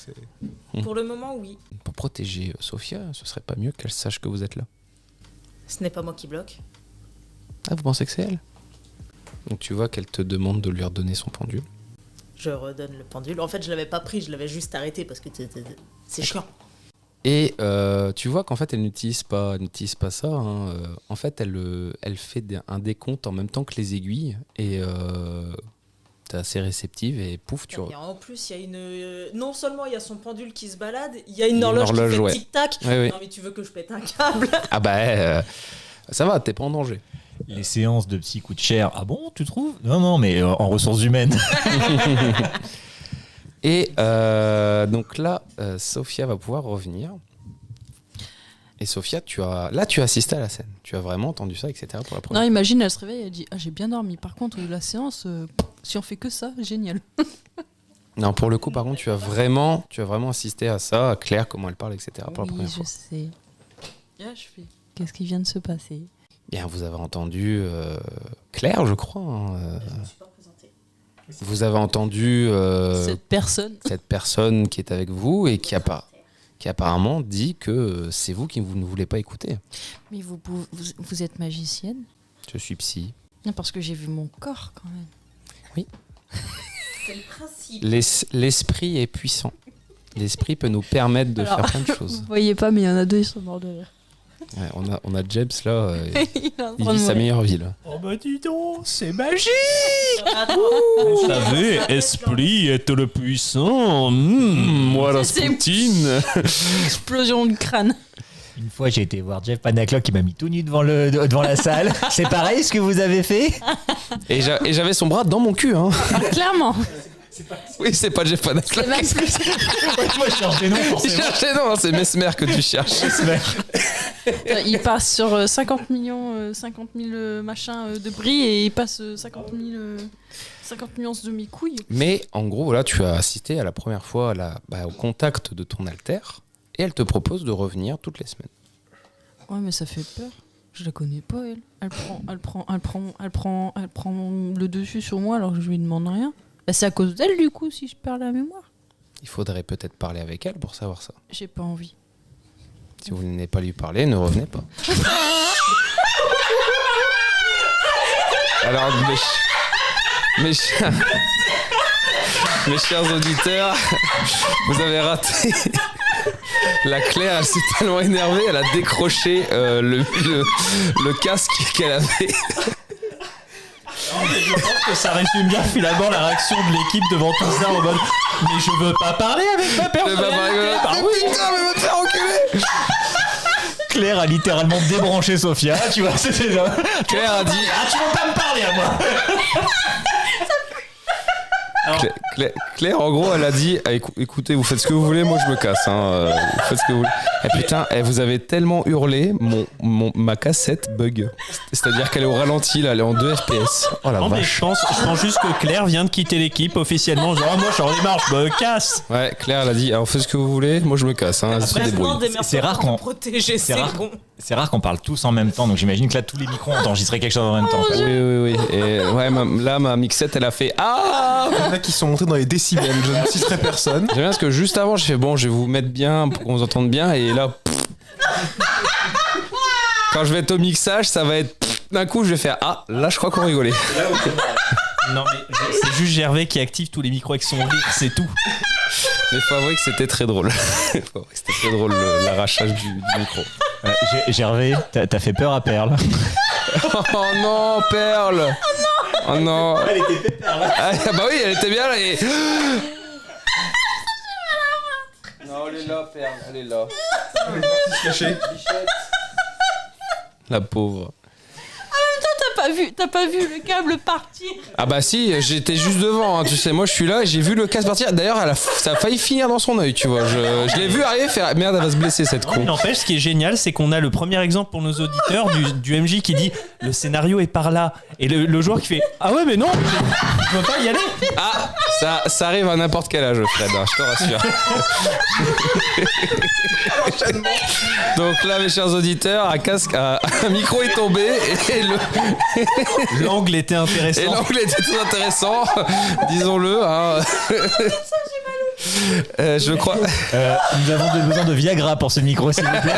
pour le moment, oui. Pour protéger Sophia, ce serait pas mieux qu'elle sache que vous êtes là. Ce n'est pas moi qui bloque. Ah, vous pensez que c'est elle? Donc tu vois qu'elle te demande de lui redonner son pendule. Je redonne le pendule. En fait, je l'avais pas pris, je l'avais juste arrêté parce que c'est chiant. Et tu vois qu'en fait, elle n'utilise pas ça. Hein. En fait, elle fait un décompte en même temps que les aiguilles. Et t'es assez réceptive et pouf, tu... Et en plus, il y a une. Non seulement il y a son pendule qui se balade, il y a une horloge qui fait ouais. tic-tac. Ouais, ouais. Non, mais tu veux que je pète un câble? Ah bah, ça va, t'es pas en danger. Les séances de psy coûtent cher. Ah bon, tu trouves? Non, mais en ressources humaines. Et donc là, Sophia va pouvoir revenir. Et Sophia, tu as assisté à la scène. Tu as vraiment entendu ça, etc. pour la première Non, imagine, elle se réveille, elle dit ah, j'ai bien dormi. Par contre, la séance, si on fait que ça, génial. Non, pour le coup, par contre, tu as vraiment assisté à ça, à Claire, comment elle parle, etc. pour la Oui, première je fois. sais. Là, je fais. Qu'est-ce qui vient de se passer? Bien, vous avez entendu Claire, je crois. Hein, Je me suis pas présentée. vous avez entendu Cette personne. cette personne qui est avec vous et qui apparemment dit que c'est vous qui ne voulez pas écouter. Mais vous êtes magicienne? Je suis psy. Non, parce que j'ai vu mon corps quand même. C'est le principe. L'esprit est puissant. L'esprit peut nous permettre de Alors, faire plein de choses. Vous voyez pas, mais il y en a deux, ils sont morts de rire. Ouais, on a James là, Il est en il train de vit sa mourir. meilleure vie là. Oh bah dis donc, c'est magique. Vous savez, esprit est le puissant. Moi la Spoutine. Explosion de crâne. Une fois, j'ai été voir Jeff Panaclock qui m'a mis tout nu devant la salle. C'est pareil ce que vous avez fait? Et j'avais son bras dans mon cul. Hein. Clairement. Oui, c'est pas Jeff Panaclock. C'est même plus. Moi, je cherche des noms, Tu forcément. cherchais, non, c'est Mesmer que tu cherches. Il passe sur 50 000 machins de bris et il passe 50 millions de mi-couilles. Mais en gros, voilà, tu as assisté à la première fois au contact de ton alter et elle te propose de revenir toutes les semaines. Ouais, mais ça fait peur. Je la connais pas, elle. Elle prend le dessus sur moi alors que je lui demande rien. Bah, c'est à cause d'elle, du coup, si je perds la mémoire. Il faudrait peut-être parler avec elle pour savoir ça. J'ai pas envie. Si vous n'avez pas lui parler, ne revenez pas. Alors, mes chers auditeurs, vous avez raté. La Claire, elle s'est tellement énervée, elle a décroché le casque qu'elle avait. Je pense que ça résume bien finalement la réaction de l'équipe devant tout ça en mode mais je veux pas parler avec ma personne. Ah oui, putain, mais va te faire enculer. Claire a littéralement débranché Sophia, tu vois, c'était là. Claire a dit. Ah, tu veux pas me parler à moi. Alors, Claire, en gros, elle a dit écoutez, vous faites ce que vous voulez, moi je me casse. Vous faites ce que vous voulez. Et putain, vous avez tellement hurlé, ma cassette bug. C'est-à-dire qu'elle est au ralenti, là, elle est en 2 FPS. Oh la non, mais vache. je pense juste que Claire vient de quitter l'équipe officiellement. Genre, moi j'en ai marre, je me casse. Ouais, Claire, elle a dit alors faites ce que vous voulez, moi je me casse. Elle se débrouille. C'est rare qu'on- protéger, c'est c'est rare. bon. C'est rare qu'on parle tous en même temps, donc j'imagine que là, tous les micros ont enregistré quelque chose en même temps. quoi. Oui. Et ouais, là, ma mixette, elle a fait ah. Il y en a qui sont montés dans les décibels, je ne citerai personne. J'aime bien parce que juste avant, j'ai fait bon, je vais vous mettre bien pour qu'on vous entende bien, et là. Quand je vais être au mixage, ça va être. D'un coup, je vais faire ah, là, je crois qu'on rigolait. Non, mais c'est juste Gervais qui active tous les micros avec son rire, c'est tout. Mais faut avouer que c'était très drôle. Faut avouer que c'était très drôle l'arrachage du micro. Gervais, t'as fait peur à Perle. Oh non, Perle. Oh non. Elle était pépère là. Ah, bah oui, elle était bien là et. Non, elle est là, Perle, elle est là. Caché. La pauvre. T'as pas vu le câble partir. Ah bah si, j'étais juste devant, hein, tu sais, moi je suis là et j'ai vu le casque partir. D'ailleurs, ça a failli finir dans son œil, tu vois. Je l'ai vu arriver faire merde, elle va se blesser cette Non, mais con. n'empêche, ce qui est génial, c'est qu'on a le premier exemple pour nos auditeurs du MJ qui dit le scénario est par là. Et le joueur qui fait ah ouais, mais non, je veux pas y aller. Ah, ça arrive à n'importe quel âge, Fred, hein, je te rassure. Donc là, mes chers auditeurs, un micro est tombé et L'angle était intéressant. et l'angle était tout intéressant, disons-le. Hein. Je crois. Nous avons besoin de Viagra pour ce micro, s'il vous plaît.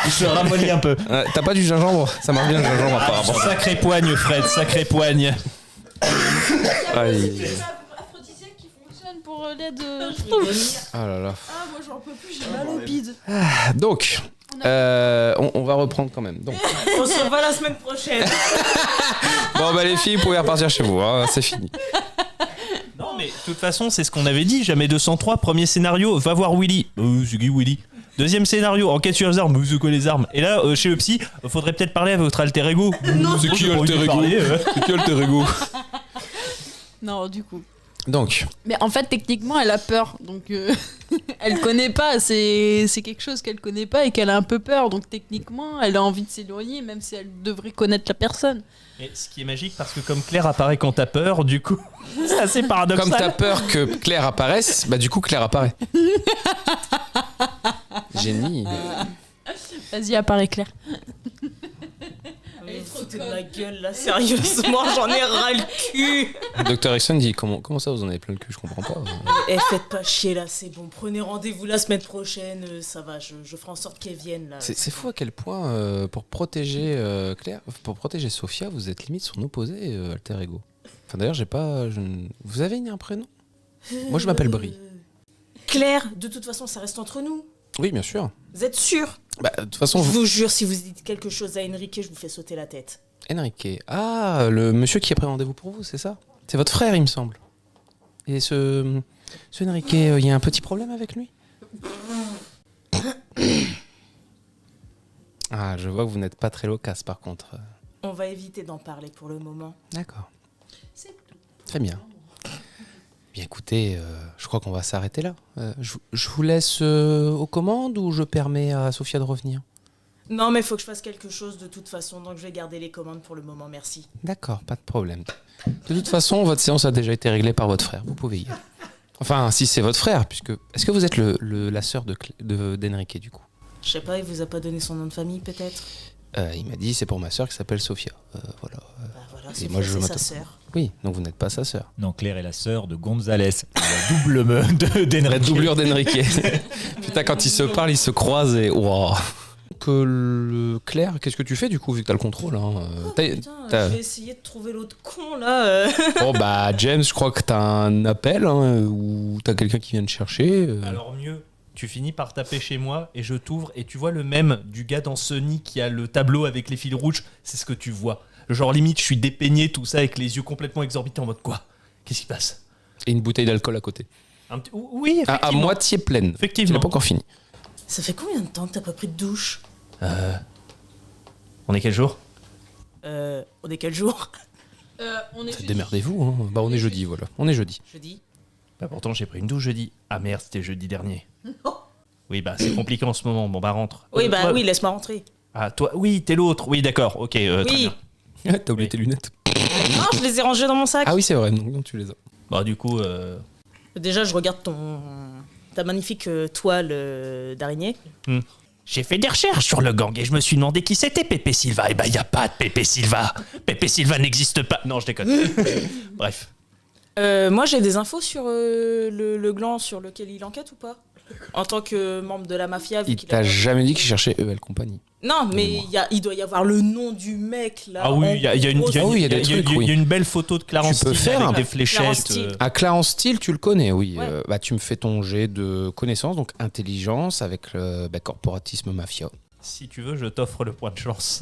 Il se ramollit un peu. T'as pas du gingembre? Ça marche bien le gingembre apparemment. Sacré poigne, Fred, sacré poigne. Aïe. Aphrodisiaque qui fonctionne pour l'aide. Ah là là. Ah, moi j'en peux plus, j'ai mal au bide. Donc, on va reprendre quand même. Donc, On se revoit la semaine prochaine. bon bah les filles, vous pouvez repartir chez vous, hein, c'est fini. Non, mais de toute façon, c'est ce qu'on avait dit. Jamais 203. Premier scénario, va voir Willy. C'est qui Willy? Deuxième scénario, enquête sur les armes. C'est quoi les armes? Et là, chez le psy, faudrait peut-être parler à votre alter ego. C'est qui j'ai pas envie de alter ego? parler, C'est qui alter ego? Non, du coup. Donc, Mais en fait, techniquement, elle a peur. Donc, elle connaît pas. C'est quelque chose qu'elle connaît pas et qu'elle a un peu peur. Donc, techniquement, elle a envie de s'éloigner, même si elle devrait connaître la personne. Et ce qui est magique, parce que comme Claire apparaît quand t'as peur, du coup, c'est assez paradoxal. comme t'as peur que Claire apparaisse, bah du coup Claire apparaît. Génie. Vas-y, apparaît Claire. Elle est trop de ma gueule là, sérieusement, j'en ai ras le cul. Dr. Exxon dit comment ça vous en avez plein le cul, je comprends pas. Eh, faites pas chier là, c'est bon. Prenez rendez-vous la semaine prochaine, ça va, je ferai en sorte qu'elle vienne là. C'est fou à quel point pour protéger Claire, pour protéger Sophia, vous êtes limite son opposé alter ego. Enfin d'ailleurs, vous avez un prénom? Moi je m'appelle Brie. Claire, de toute façon, ça reste entre nous. Oui, bien sûr. Vous êtes sûr? Bah, de toute façon, Je vous jure, si vous dites quelque chose à Enrique, je vous fais sauter la tête. Enrique. Ah, le monsieur qui a pris rendez-vous pour vous, c'est ça? C'est votre frère, il me semble. Et ce Enrique, il y a un petit problème avec lui? Ah, je vois que vous n'êtes pas très loquace par contre. On va éviter d'en parler pour le moment. D'accord. Très bien. Bien écoutez, je crois qu'on va s'arrêter là. Je vous laisse aux commandes ou je permets à Sophia de revenir? Non, mais faut que je fasse quelque chose de toute façon, donc je vais garder les commandes pour le moment, merci. D'accord, pas de problème. De toute façon, votre séance a déjà été réglée par votre frère. Vous pouvez y aller. Enfin, si c'est votre frère, puisque... Est-ce que vous êtes la sœur d'Enrique, du coup? Je sais pas, il vous a pas donné son nom de famille peut-être? Il m'a dit c'est pour ma sœur qui s'appelle Sophia. Voilà. Bah voilà, Et Sophia, moi, je c'est sa m'attends- sœur. Oui, donc vous n'êtes pas sa sœur. Non, Claire est la sœur de Gonzalez. La double d'Enrique. La doublure d'Enrique. Putain, quand ils se parlent, ils se croisent et waouh. Claire, qu'est-ce que tu fais du coup vu que t'as le contrôle hein Putain, t'as- je vais essayer de trouver l'autre con là. Bon bah James, je crois que t'as un appel hein, ou t'as quelqu'un qui vient te chercher. Alors mieux, tu finis par taper chez moi et je t'ouvre et tu vois le même du gars dans Sony qui a le tableau avec les fils rouges, c'est ce que tu vois. Genre limite, je suis dépeigné tout ça avec les yeux complètement exorbités en mode quoi? Qu'est-ce qui passe? Et une bouteille d'alcool à côté. Oui, À effectivement. moitié pleine. Tu Effectivement. l'as pas encore fini. Ça fait combien de temps que t'as pas pris de douche? On est quel jour? On est quel jour? On est Démerdez-vous. Hein. Bah on est jeudi, voilà. On est jeudi. Jeudi. Bah pourtant j'ai pris une douche jeudi. Ah merde, c'était jeudi dernier. Oui bah c'est compliqué en ce moment. Bon bah rentre. Oui, bah Toi- oui, laisse-moi rentrer. Ah toi, oui t'es l'autre. Oui d'accord. Ok. Très Oui. bien. T'as oublié Oui. tes lunettes. Non, je les ai rangés dans mon sac. Ah oui c'est vrai, non, tu les as. Bah du coup. Déjà, je regarde ta magnifique toile d'araignée. J'ai fait des recherches sur le gang et je me suis demandé qui c'était Pépé Silva. Et bah y a pas de Pépé Silva. Pépé Silva n'existe pas. Non je déconne. Bref. Moi, j'ai des infos sur le gland sur lequel il enquête ou pas? En tant que membre de la mafia. Vu Il qu'il t'a a- jamais dit qu'il cherchait EL Company. Non, mais Mémoire. il doit y avoir le nom du mec là. Ah oui, il y a une, grosse- il y a Ah oui, il y a une- des il y a- trucs, il y a oui. une belle photo de Clarence Tu peux Steele faire avec un- des Clarence fléchettes. Steele. À Clarence Steele, tu le connais, oui. Ouais. Bah, tu me fais ton jet de connaissance, donc intelligence avec le corporatisme mafia. Si tu veux, je t'offre le point de chance.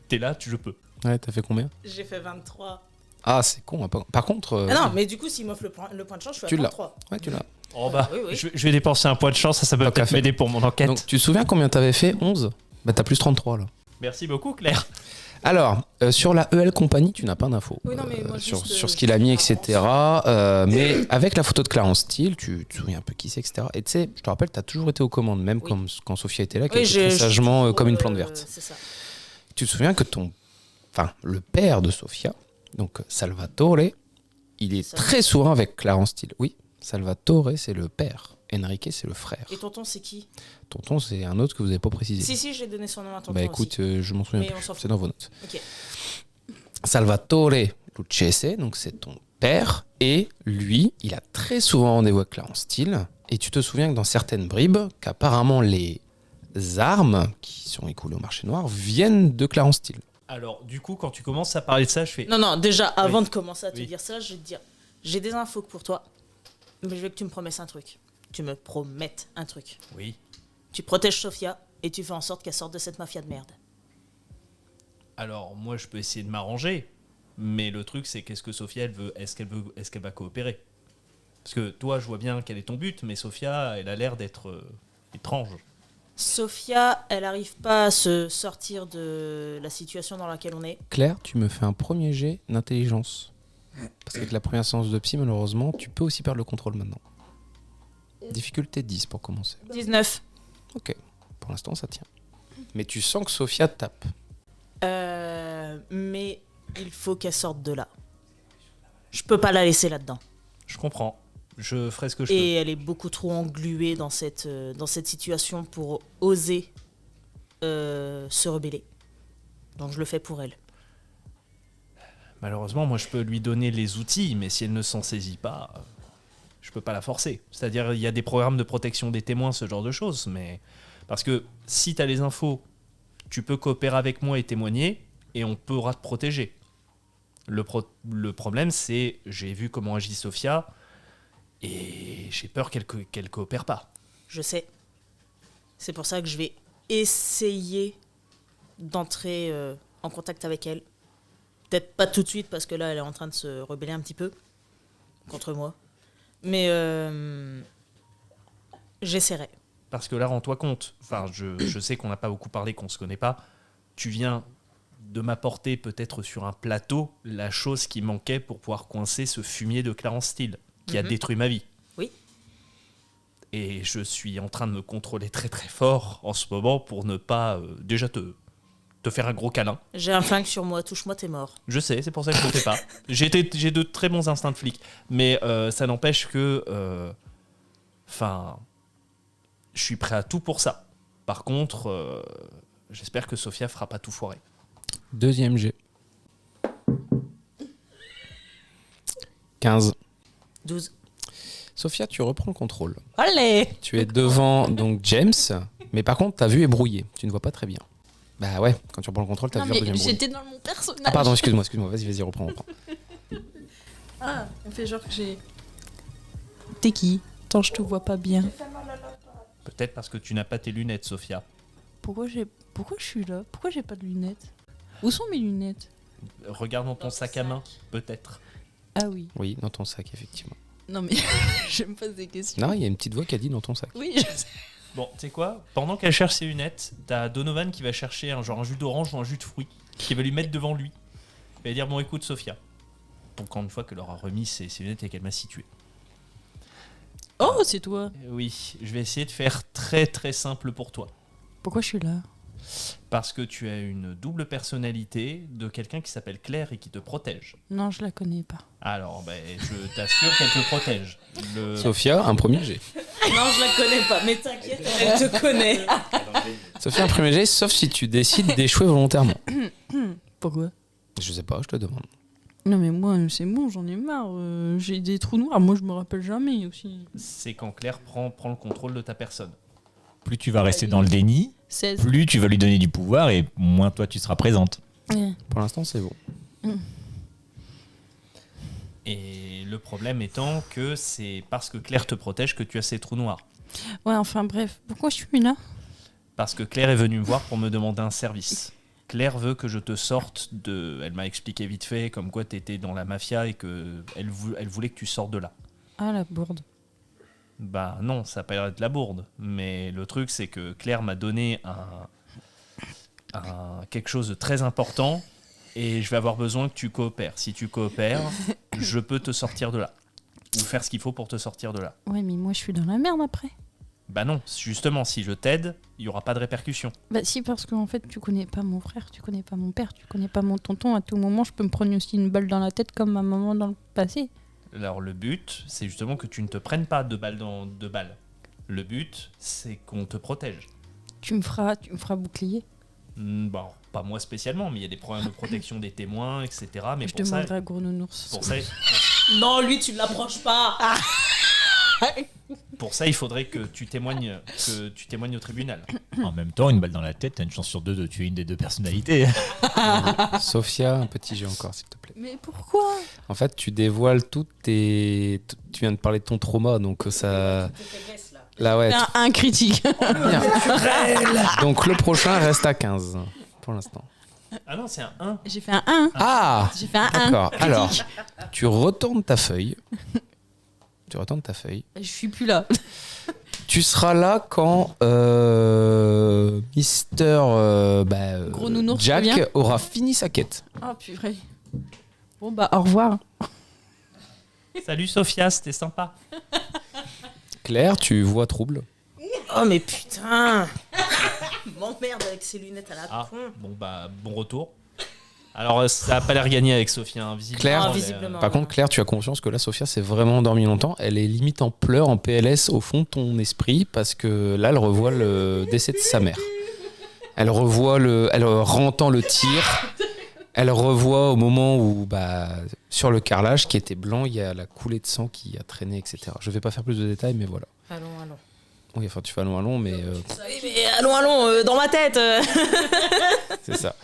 T'es là, je peux. Ouais, t'as fait combien? J'ai fait 23. Ah, c'est con. Hein. Par contre. Ah non, mais du coup, s'il m'offre le point de chance, je suis Tu à l'as. 33. Ouais, tu l'as. Oh bah, Oui, oui. je vais dépenser un point de chance, ça peut Tant qu'à peut-être faire. m'aider pour mon enquête. Donc, tu te souviens combien t'avais fait? 11? Bah, t'as plus 33 là. Merci beaucoup, Claire. Alors, sur la EL Company, tu n'as pas d'infos. Oui, non, mais moi, sur, juste, sur ce qu'il a mis, etc. Mais avec la photo de Clarence Steele, tu te souviens un peu qui c'est, etc. Et tu sais, je te rappelle, tu as toujours été aux commandes, même Oui. comme quand Sophia était là, qui Oui, était très sagement comme une plante euh, verte. C'est ça. Tu te souviens que le père de Sophia, donc Salvatore, il est Ça. très souvent avec Clarence Steele. Oui, Salvatore, c'est le père. Enrique, c'est le frère. Et tonton, c'est qui? Tonton, c'est un autre que vous n'avez pas précisé. Si, j'ai donné son nom à tonton. Bah écoute, je m'en souviens Mais plus. on s'en fout. C'est dans vos notes. Ok. Salvatore Lucchese, donc c'est ton père, et lui, il a très souvent rendez-vous avec Clarence Steele. Et tu te souviens que dans certaines bribes, qu'apparemment les armes qui sont écoulées au marché noir viennent de Clarence Steele. Alors, du coup, quand tu commences à parler de ça, je fais. Non, déjà, avant de commencer à te Oui. dire ça, je vais te dire j'ai des infos pour toi, mais je veux que tu me promettes un truc. Tu me promettes un truc. Oui. Tu protèges Sophia et tu fais en sorte qu'elle sorte de cette mafia de merde. Alors, moi, je peux essayer de m'arranger. Mais le truc, c'est qu'est-ce que Sophia, elle veut? Est-ce qu'elle va coopérer? Parce que toi, je vois bien quel est ton but, mais Sophia, elle a l'air d'être étrange. Sophia, elle arrive pas à se sortir de la situation dans laquelle on est. Claire, tu me fais un premier jet d'intelligence. Parce qu'avec la première séance de psy, malheureusement, tu peux aussi perdre le contrôle maintenant. Difficulté 10 pour commencer. 19. Ok, pour l'instant ça tient. Mais tu sens que Sophia tape. Mais il faut qu'elle sorte de là. Je peux pas la laisser là-dedans. Je comprends. Je ferai ce que je Et elle est beaucoup trop engluée dans cette situation pour oser se rebeller. Donc je le fais pour elle. peux. Malheureusement, moi, je peux lui donner les outils, mais si elle ne s'en saisit pas, je peux pas la forcer. C'est-à-dire, il y a des programmes de protection des témoins, ce genre de choses, mais parce que si tu as les infos, tu peux coopérer avec moi et témoigner, et on pourra te protéger. Le problème, c'est, j'ai vu comment agit Sophia, et j'ai peur qu'elle coopère pas. Je sais. C'est pour ça que je vais essayer d'entrer en contact avec elle. Peut-être pas tout de suite parce que là elle est en train de se rebeller un petit peu contre moi. Mais j'essaierai. Parce que là, rends-toi compte, enfin, je sais qu'on n'a pas beaucoup parlé, qu'on se connaît pas, tu viens de m'apporter peut-être sur un plateau la chose qui manquait pour pouvoir coincer ce fumier de Clarence Steele, qui a détruit ma vie. Oui. Et je suis en train de me contrôler très très fort en ce moment pour ne pas déjà te faire un gros câlin. J'ai un flingue sur moi, touche-moi, t'es mort. Je sais, c'est pour ça que je ne le fais pas. J'ai de très bons instincts de flic. Mais ça n'empêche que... Enfin... je suis prêt à tout pour ça. Par contre, J'espère que Sophia fera pas tout foirer. Deuxième jet. 15. 12. Sophia, tu reprends le contrôle. Allez. Tu es devant donc James, mais par contre ta vue est brouillée. Tu ne vois pas très bien. Bah ouais, quand tu reprends le contrôle, ta Non vue mais redevient brouillée. j'étais dans mon personnage. Ah pardon, excuse-moi, vas-y, reprends. Ah, elle fait genre que j'ai... T'es qui? Attends, je te vois pas bien. Peut-être parce que tu n'as pas tes lunettes, Sophia. Pourquoi je suis là? Pourquoi j'ai pas de lunettes? Où sont mes lunettes? Regarde dans ton sac à main, peut-être. Ah oui. Oui, dans ton sac, effectivement. Non mais je me pose des questions. Non, il y a une petite voix qui a dit dans ton sac. Oui, je sais. Bon, tu sais quoi? Pendant qu'elle cherche ses lunettes, t'as Donovan qui va chercher un jus d'orange ou un jus de fruits, qui va lui mettre devant lui. Il va dire, bon écoute Sophia, encore une fois qu'elle aura remis ses lunettes et qu'elle m'a situé. Oh, c'est toi. Oui, je vais essayer de faire très très simple pour toi. Pourquoi je suis là? Parce que tu as une double personnalité de quelqu'un qui s'appelle Claire et qui te protège. Non, je la connais pas. Alors, je t'assure qu'elle te protège. Sophia, un premier jet. Non, je la connais pas, mais t'inquiète, elle te connaît. Sophia, un premier jet, sauf si tu décides d'échouer volontairement. Pourquoi? Je sais pas, je te demande. Non mais moi, c'est bon, j'en ai marre. J'ai des trous noirs, moi je me rappelle jamais aussi. C'est quand Claire prend le contrôle de ta personne. Plus tu vas rester dans le déni, 16. plus tu vas lui donner du pouvoir et moins toi tu seras présente. Ouais. Pour l'instant, c'est bon. Et le problème étant que c'est parce que Claire te protège que tu as ces trous noirs. Ouais, enfin bref, pourquoi je suis là? Parce que Claire est venue me voir pour me demander un service. Claire veut que je te sorte de... Elle m'a expliqué vite fait comme quoi tu étais dans la mafia et que elle voulait que tu sortes de là. Ah, la bourde. Bah non, ça peut être la bourde. Mais le truc, c'est que Claire m'a donné quelque chose de très important et je vais avoir besoin que tu coopères. Si tu coopères, je peux te sortir de là. Ou faire ce qu'il faut pour te sortir de là. Ouais, mais moi je suis dans la merde après. Bah non, justement, si je t'aide, il n'y aura pas de répercussions. Bah si, parce qu'en fait, tu connais pas mon frère, tu connais pas mon père, tu connais pas mon tonton. À tout moment, je peux me prendre aussi une balle dans la tête comme ma maman dans le passé. Alors le but, c'est justement que tu ne te prennes pas de balles dans deux balles. Le but, c'est qu'on te protège. Tu me feras bouclier. Bon, pas moi spécialement, mais il y a des problèmes de protection des témoins, etc. Mais Je pour ça, demanderai à Gros Nounours. Non, lui, tu ne l'approches pas. pour ça, il faudrait que tu témoignes au tribunal. En même temps, une balle dans la tête, t'as une chance sur deux de tuer une des deux personnalités. Sophia, un petit jet encore, s'il te plaît. Mais pourquoi? En fait, tu dévoiles toutes tes... Tu viens de parler de ton trauma, donc ça... Là, ouais. Un critique. Bien. Donc le prochain reste à 15, pour l'instant. Ah non, c'est un 1. J'ai fait un 1. Ah, J'ai fait un 1. d'accord. Alors, tu retournes ta feuille. Je suis plus là. Tu seras là quand Mister Gros Nounours Jack revient. aura fini sa quête. Oh purée. Bon bah au revoir. Salut Sophia, c'était sympa. Claire, tu vois trouble. Oh, mais putain. M'emmerde avec ses lunettes à la Ah, con. bon bah, bon retour. Alors, ça a pas l'air gagné avec Sophia, hein, visiblement. Claire, Ah, visiblement. Par contre, Claire, tu as conscience que là, Sophia s'est vraiment endormie longtemps. Elle est limite en pleurs, en PLS au fond de ton esprit, parce que là, elle revoit le décès de sa mère. Elle entend le tir. Elle revoit au moment où, sur le carrelage qui était blanc, il y a la coulée de sang qui a traîné, etc. Je vais pas faire plus de détails, mais voilà. Allons. Oui, enfin, tu fais allons, mais Oui, mais allons, dans ma tête. c'est ça.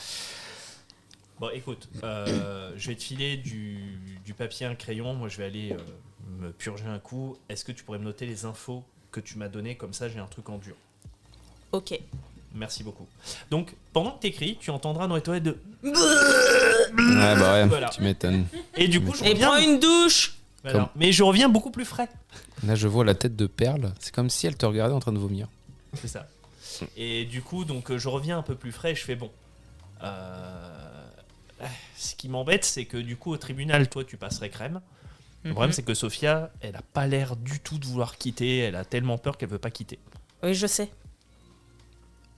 Bon, écoute, je vais te filer du papier, un crayon. Moi, je vais aller me purger un coup. Est-ce que tu pourrais me noter les infos que tu m'as données? Comme ça, j'ai un truc en dur. Ok. Merci beaucoup. Donc, pendant que t'écris, tu entendras dans les toilettes de... Ouais, bah ouais, Voilà. tu m'étonnes. Et du coup, je Et reviens... prends une douche. Voilà. Comme- Mais je reviens beaucoup plus frais. Là, je vois la tête de Perle. C'est comme si elle te regardait en train de vomir. C'est ça. Et du coup, donc, je reviens un peu plus frais et je fais bon. Ce qui m'embête, c'est que du coup, au tribunal, toi, tu passerais crème. Le problème, c'est que Sophia, elle a pas l'air du tout de vouloir quitter. Elle a tellement peur qu'elle veut pas quitter. Oui, je sais.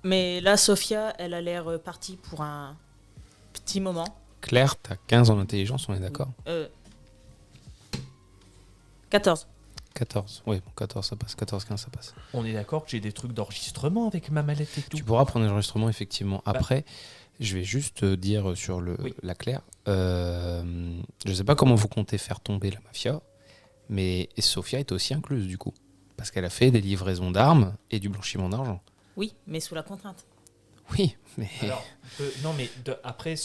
Mais là, Sophia, elle a l'air partie pour un petit moment. Claire, t'as 15 en intelligence, on est d'accord? 14. 14. Oui, bon, 14 ça passe. 14-15 ça passe. On est d'accord que j'ai des trucs d'enregistrement avec ma mallette et tout. Tu pourras prendre l'enregistrement effectivement. Après, je vais juste dire sur Oui. la Claire. Je ne sais pas comment vous comptez faire tomber la mafia, mais Sophia est aussi incluse du coup. Parce qu'elle a fait des livraisons d'armes et du blanchiment d'argent. Oui, mais sous la contrainte. Oui, mais... Alors, non, mais après,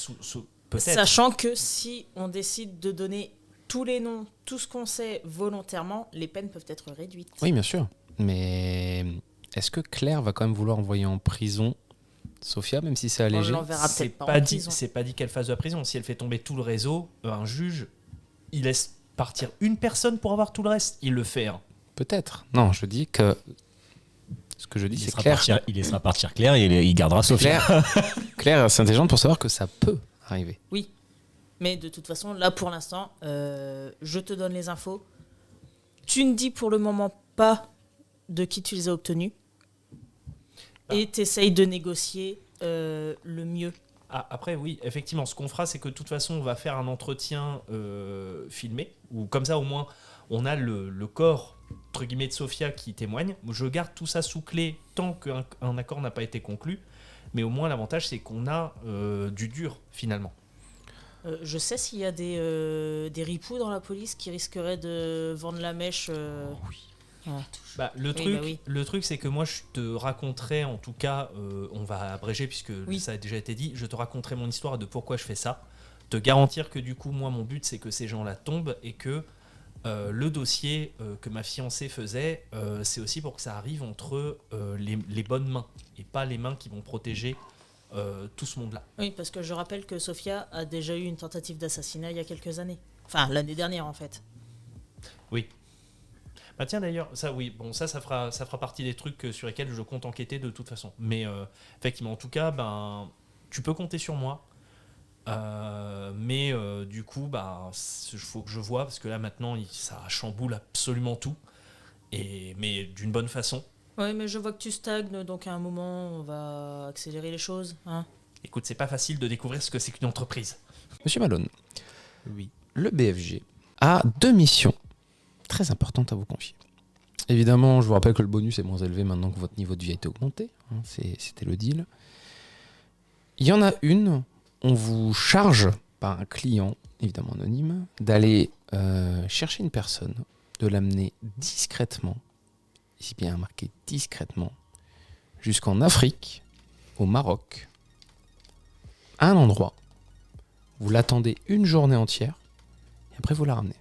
peut-être. Sachant que si on décide de donner tous les noms, tout ce qu'on sait volontairement, les peines peuvent être réduites. Oui, bien sûr. Mais est-ce que Claire va quand même vouloir envoyer en prison Sophia, même si c'est On allégé? l'enverra C'est peut-être pas pas en dit, prison. c'est pas dit qu'elle fasse de la prison. Si elle fait tomber tout le réseau, un juge, il laisse partir une personne pour avoir tout le reste. Il le fait. Hein. Peut-être. Non, je dis que... Ce que je dis, c'est Claire. Il laissera partir Claire et il gardera Sophia. Claire est assez intelligente pour savoir que ça peut arriver. Oui. Mais de toute façon, là pour l'instant, je te donne les infos. Tu ne dis pour le moment pas de qui tu les as obtenus. Et tu essayes de négocier le mieux. Ah, après, oui, effectivement, ce qu'on fera, c'est que de toute façon, on va faire un entretien filmé, ou comme ça, au moins, on a le corps, entre guillemets, de Sophia qui témoigne. Je garde tout ça sous clé tant qu'un accord n'a pas été conclu, mais au moins, l'avantage, c'est qu'on a du dur, finalement. Je sais s'il y a des ripoux dans la police qui risqueraient de vendre la mèche. Bah, le truc, c'est que moi, je te raconterai, en tout cas, on va abréger puisque Oui. ça a déjà été dit, je te raconterai mon histoire de pourquoi je fais ça. Te garantir que du coup, moi, mon but, c'est que ces gens-là tombent et que le dossier que ma fiancée faisait, c'est aussi pour que ça arrive entre les bonnes mains et pas les mains qui vont protéger tout ce monde-là. Oui, parce que je rappelle que Sophia a déjà eu une tentative d'assassinat il y a quelques années. Enfin, l'année dernière, en fait. Oui. Bah tiens d'ailleurs, ça oui, bon ça fera partie des trucs sur lesquels je compte enquêter de toute façon. Mais effectivement, en tout cas, ben tu peux compter sur moi. Mais du coup, bah il faut que je vois parce que là maintenant, ça chamboule absolument tout. Mais d'une bonne façon. Oui, mais je vois que tu stagnes, donc à un moment, on va accélérer les choses. Hein. Écoute, c'est pas facile de découvrir ce que c'est qu'une entreprise. Monsieur Malone, Oui. le BFG a 2 missions très importantes à vous confier. Évidemment, je vous rappelle que le bonus est moins élevé maintenant que votre niveau de vie a été augmenté. Hein, c'était le deal. Il y en a une, on vous charge par un client, évidemment anonyme, d'aller chercher une personne, de l'amener discrètement, ici bien marqué discrètement, jusqu'en Afrique, au Maroc, à un endroit. Vous l'attendez une journée entière, et après vous la ramenez.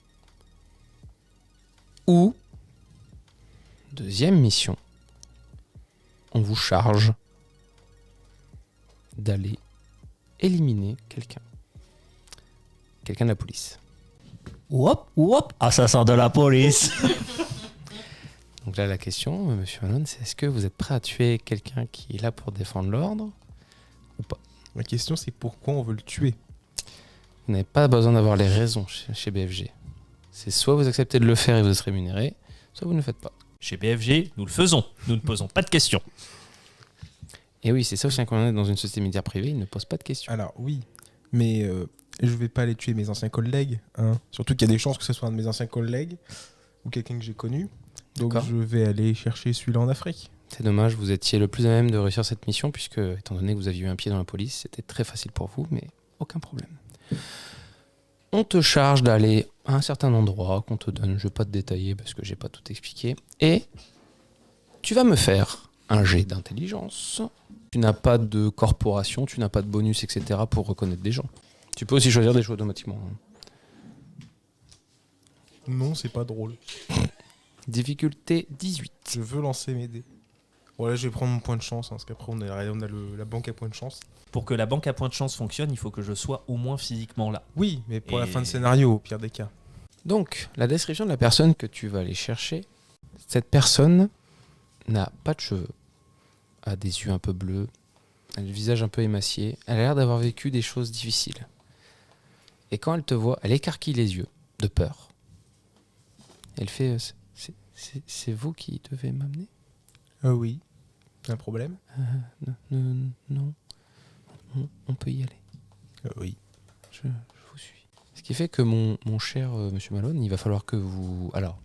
Ou, deuxième mission, on vous charge d'aller éliminer quelqu'un. Quelqu'un de la police. Wop, assassin de la police. Donc là, la question, monsieur Malone, c'est est-ce que vous êtes prêt à tuer quelqu'un qui est là pour défendre l'ordre ou pas? Ma question, c'est pourquoi on veut le tuer? Vous n'avez pas besoin d'avoir les raisons chez BFG. C'est soit vous acceptez de le faire et vous êtes rémunéré, soit vous ne le faites pas. Chez BFG, nous le faisons. Nous ne posons pas de questions. Et oui, c'est ça aussi, quand on est dans une société média privée, ils ne posent pas de questions. Alors, oui, mais je vais pas aller tuer mes anciens collègues. Hein. Surtout qu'il y a des chances que ce soit un de mes anciens collègues ou quelqu'un que j'ai connu. Donc, D'accord. je vais aller chercher celui-là en Afrique. C'est dommage, vous étiez le plus à même de réussir cette mission, puisque, étant donné que vous aviez eu un pied dans la police, c'était très facile pour vous, mais aucun problème. On te charge d'aller à un certain endroit qu'on te donne, je ne vais pas te détailler parce que j'ai pas tout expliqué, et tu vas me faire un jet d'intelligence. Tu n'as pas de corporation, tu n'as pas de bonus, etc. pour reconnaître des gens. Tu peux aussi choisir des choix automatiquement. Hein. Non, c'est pas drôle. Difficulté 18. Je veux lancer mes dés. Bon, là, je vais prendre mon point de chance, hein, parce qu'après, on a la banque à points de chance. Pour que la banque à points de chance fonctionne, il faut que je sois au moins physiquement là. Oui, mais pour la Et- fin de scénario, au pire des cas. Donc, la description de la personne que tu vas aller chercher, cette personne n'a pas de cheveux, a des yeux un peu bleus, a le visage un peu émacié, elle a l'air d'avoir vécu des choses difficiles. Et quand elle te voit, elle écarquille les yeux, de peur. Elle fait c'est vous qui devez m'amener? Oui. Un problème? Non. On peut y aller. Oui. Je vous suis. Ce qui fait que mon cher monsieur Malone, il va falloir que vous... Alors,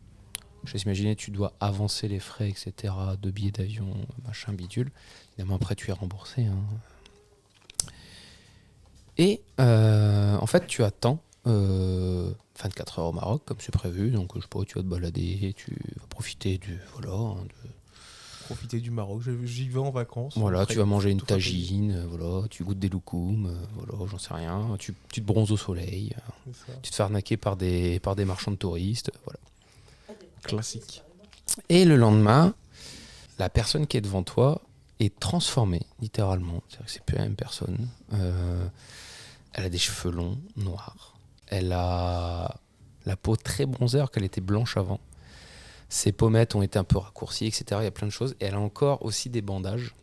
Je laisse imaginer, tu dois avancer les frais, etc., de billets d'avion, machin, bidule. Évidemment, après, tu es remboursé. Hein. Et en fait, tu attends 24 heures au Maroc, comme c'est prévu. Donc, je sais pas, tu vas te balader, tu vas profiter Profiter du Maroc, j'y vais en vacances. Voilà, Après, tu vas manger une tout faire payer. tagine, voilà, tu goûtes des loukoums, voilà, j'en sais rien. Tu te bronzes au soleil, C'est ça. tu te fais arnaquer par des marchands de touristes, voilà. Classique. Et le lendemain, la personne qui est devant toi est transformée, littéralement. C'est-à-dire que c'est plus la même personne. Elle a des cheveux longs, noirs. Elle a la peau très bronzée alors qu'elle était blanche avant. Ses pommettes ont été un peu raccourcies, etc. Il y a plein de choses. Et elle a encore aussi des bandages.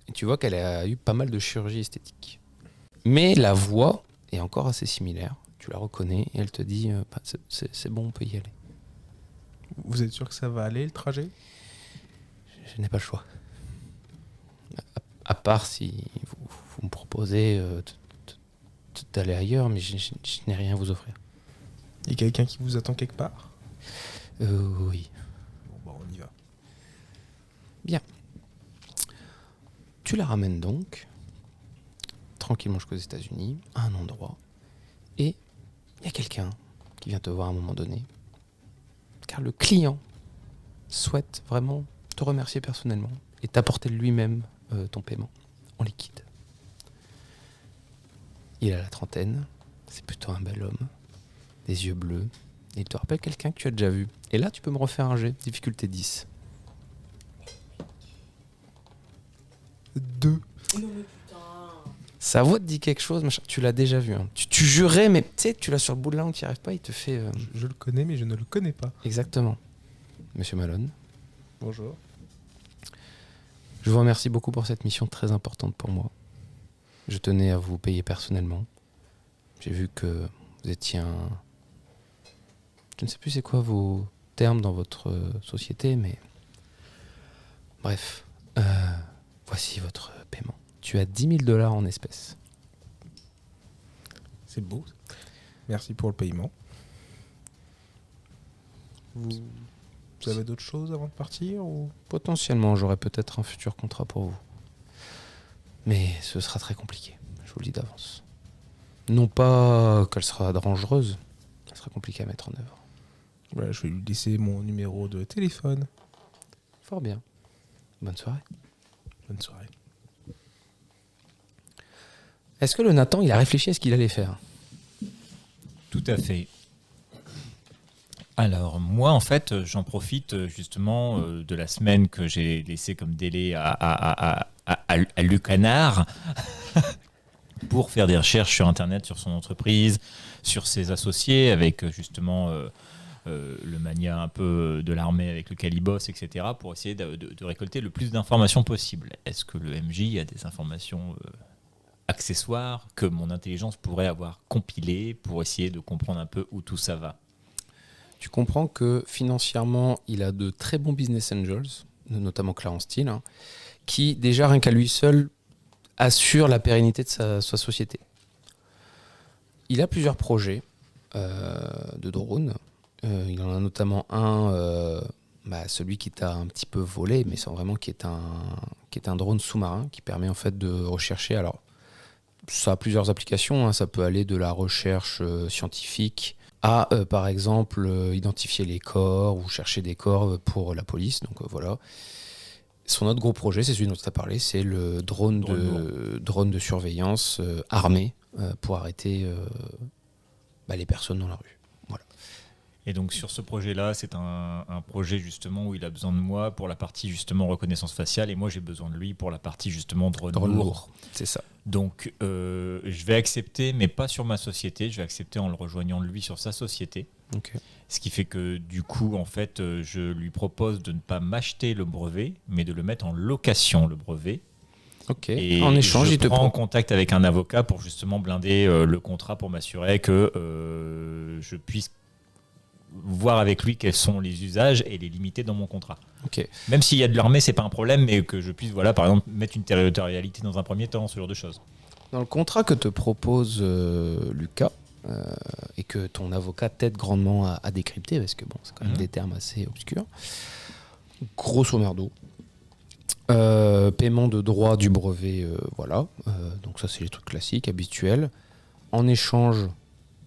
Et tu vois qu'elle a eu pas mal de chirurgie esthétique. Mais la voix est encore assez similaire. Tu la reconnais et elle te dit c'est bon, on peut y aller. Vous êtes sûr que ça va aller le trajet? Je n'ai pas le choix. À part si vous me proposez d'aller ailleurs, mais je n'ai rien à vous offrir. Il y a quelqu'un qui vous attend quelque part? Oui. Bon, bah, on y va. Tu la ramènes donc, tranquillement jusqu'aux États-Unis, à un endroit, et il y a quelqu'un qui vient te voir à un moment donné, car le client souhaite vraiment te remercier personnellement et t'apporter lui-même ton paiement en liquide. Il a la trentaine, c'est plutôt un bel homme, des yeux bleus, et il te rappelle quelqu'un que tu as déjà vu. Et là, tu peux me refaire un jet, difficulté 10. 2. Sa voix te dit quelque chose, machin. Tu l'as déjà vu. Hein. Tu jurais, mais tu sais, tu l'as sur le bout de la langue, tu n'y arrives pas, il te fait... Je le connais, mais je ne le connais pas. Exactement. Monsieur Malone, Bonjour. je vous remercie beaucoup pour cette mission très importante pour moi. Je tenais à vous payer personnellement. J'ai vu que vous étiez un... Je ne sais plus c'est quoi vos termes dans votre société, mais... Bref, voici votre paiement. Tu as 10 000 $ en espèces. C'est beau. Merci pour le paiement. Vous avez d'autres choses avant de partir ou... Potentiellement, j'aurai peut-être un futur contrat pour vous. Mais ce sera très compliqué, je vous le dis d'avance. Non pas qu'elle sera dangereuse, elle sera compliquée à mettre en œuvre. Voilà, je vais lui laisser mon numéro de téléphone. Fort bien. Bonne soirée. Bonne soirée. Est-ce que le Nathan, il a réfléchi à ce qu'il allait faire? Tout à fait. Alors, moi, en fait, j'en profite justement de la semaine que j'ai laissée comme délai à Lucanard pour faire des recherches sur Internet, sur son entreprise, sur ses associés, avec justement le mania un peu de l'armée avec lequel il bosse, etc., pour essayer de récolter le plus d'informations possible. Est-ce que le MJ a des informations accessoires que mon intelligence pourrait avoir compilées pour essayer de comprendre un peu où tout ça va? Tu comprends que financièrement, il a de très bons business angels, notamment Clarence Steele, hein, qui, déjà, rien qu'à lui seul, assure la pérennité de sa société. Il a plusieurs projets de drones. Il en a notamment un, celui qui t'a un petit peu volé, mais c'est vraiment qui est un drone sous-marin qui permet en fait de rechercher. Alors, ça a plusieurs applications. Hein. Ça peut aller de la recherche scientifique à, par exemple, identifier les corps ou chercher des corps pour la police. Donc voilà. Son autre gros projet, c'est celui dont tu as parlé, c'est le drone de surveillance armé pour arrêter les personnes dans la rue. Voilà. Et donc sur ce projet-là, c'est un projet justement où il a besoin de moi pour la partie justement reconnaissance faciale et moi j'ai besoin de lui pour la partie justement drone lourd. C'est ça. Donc je vais accepter, mais pas sur ma société, je vais accepter en le rejoignant lui sur sa société. Ok. Ce qui fait que du coup, en fait, je lui propose de ne pas m'acheter le brevet, mais de le mettre en location, le brevet. Ok. Et En échange, je il te prends en prend. contact avec un avocat pour justement blinder le contrat pour m'assurer que je puisse voir avec lui quels sont les usages et les limiter dans mon contrat. Ok. Même s'il y a de l'armée, c'est pas un problème, mais que je puisse, voilà, par exemple, mettre une territorialité dans un premier temps, ce genre de choses. Dans le contrat que te propose Lucas et et que ton avocat t'aide grandement à décrypter, parce que bon, c'est quand même des termes assez obscurs. Grosso merdo. Paiement de droit du brevet, voilà. Donc ça, c'est les trucs classiques, habituels. En échange,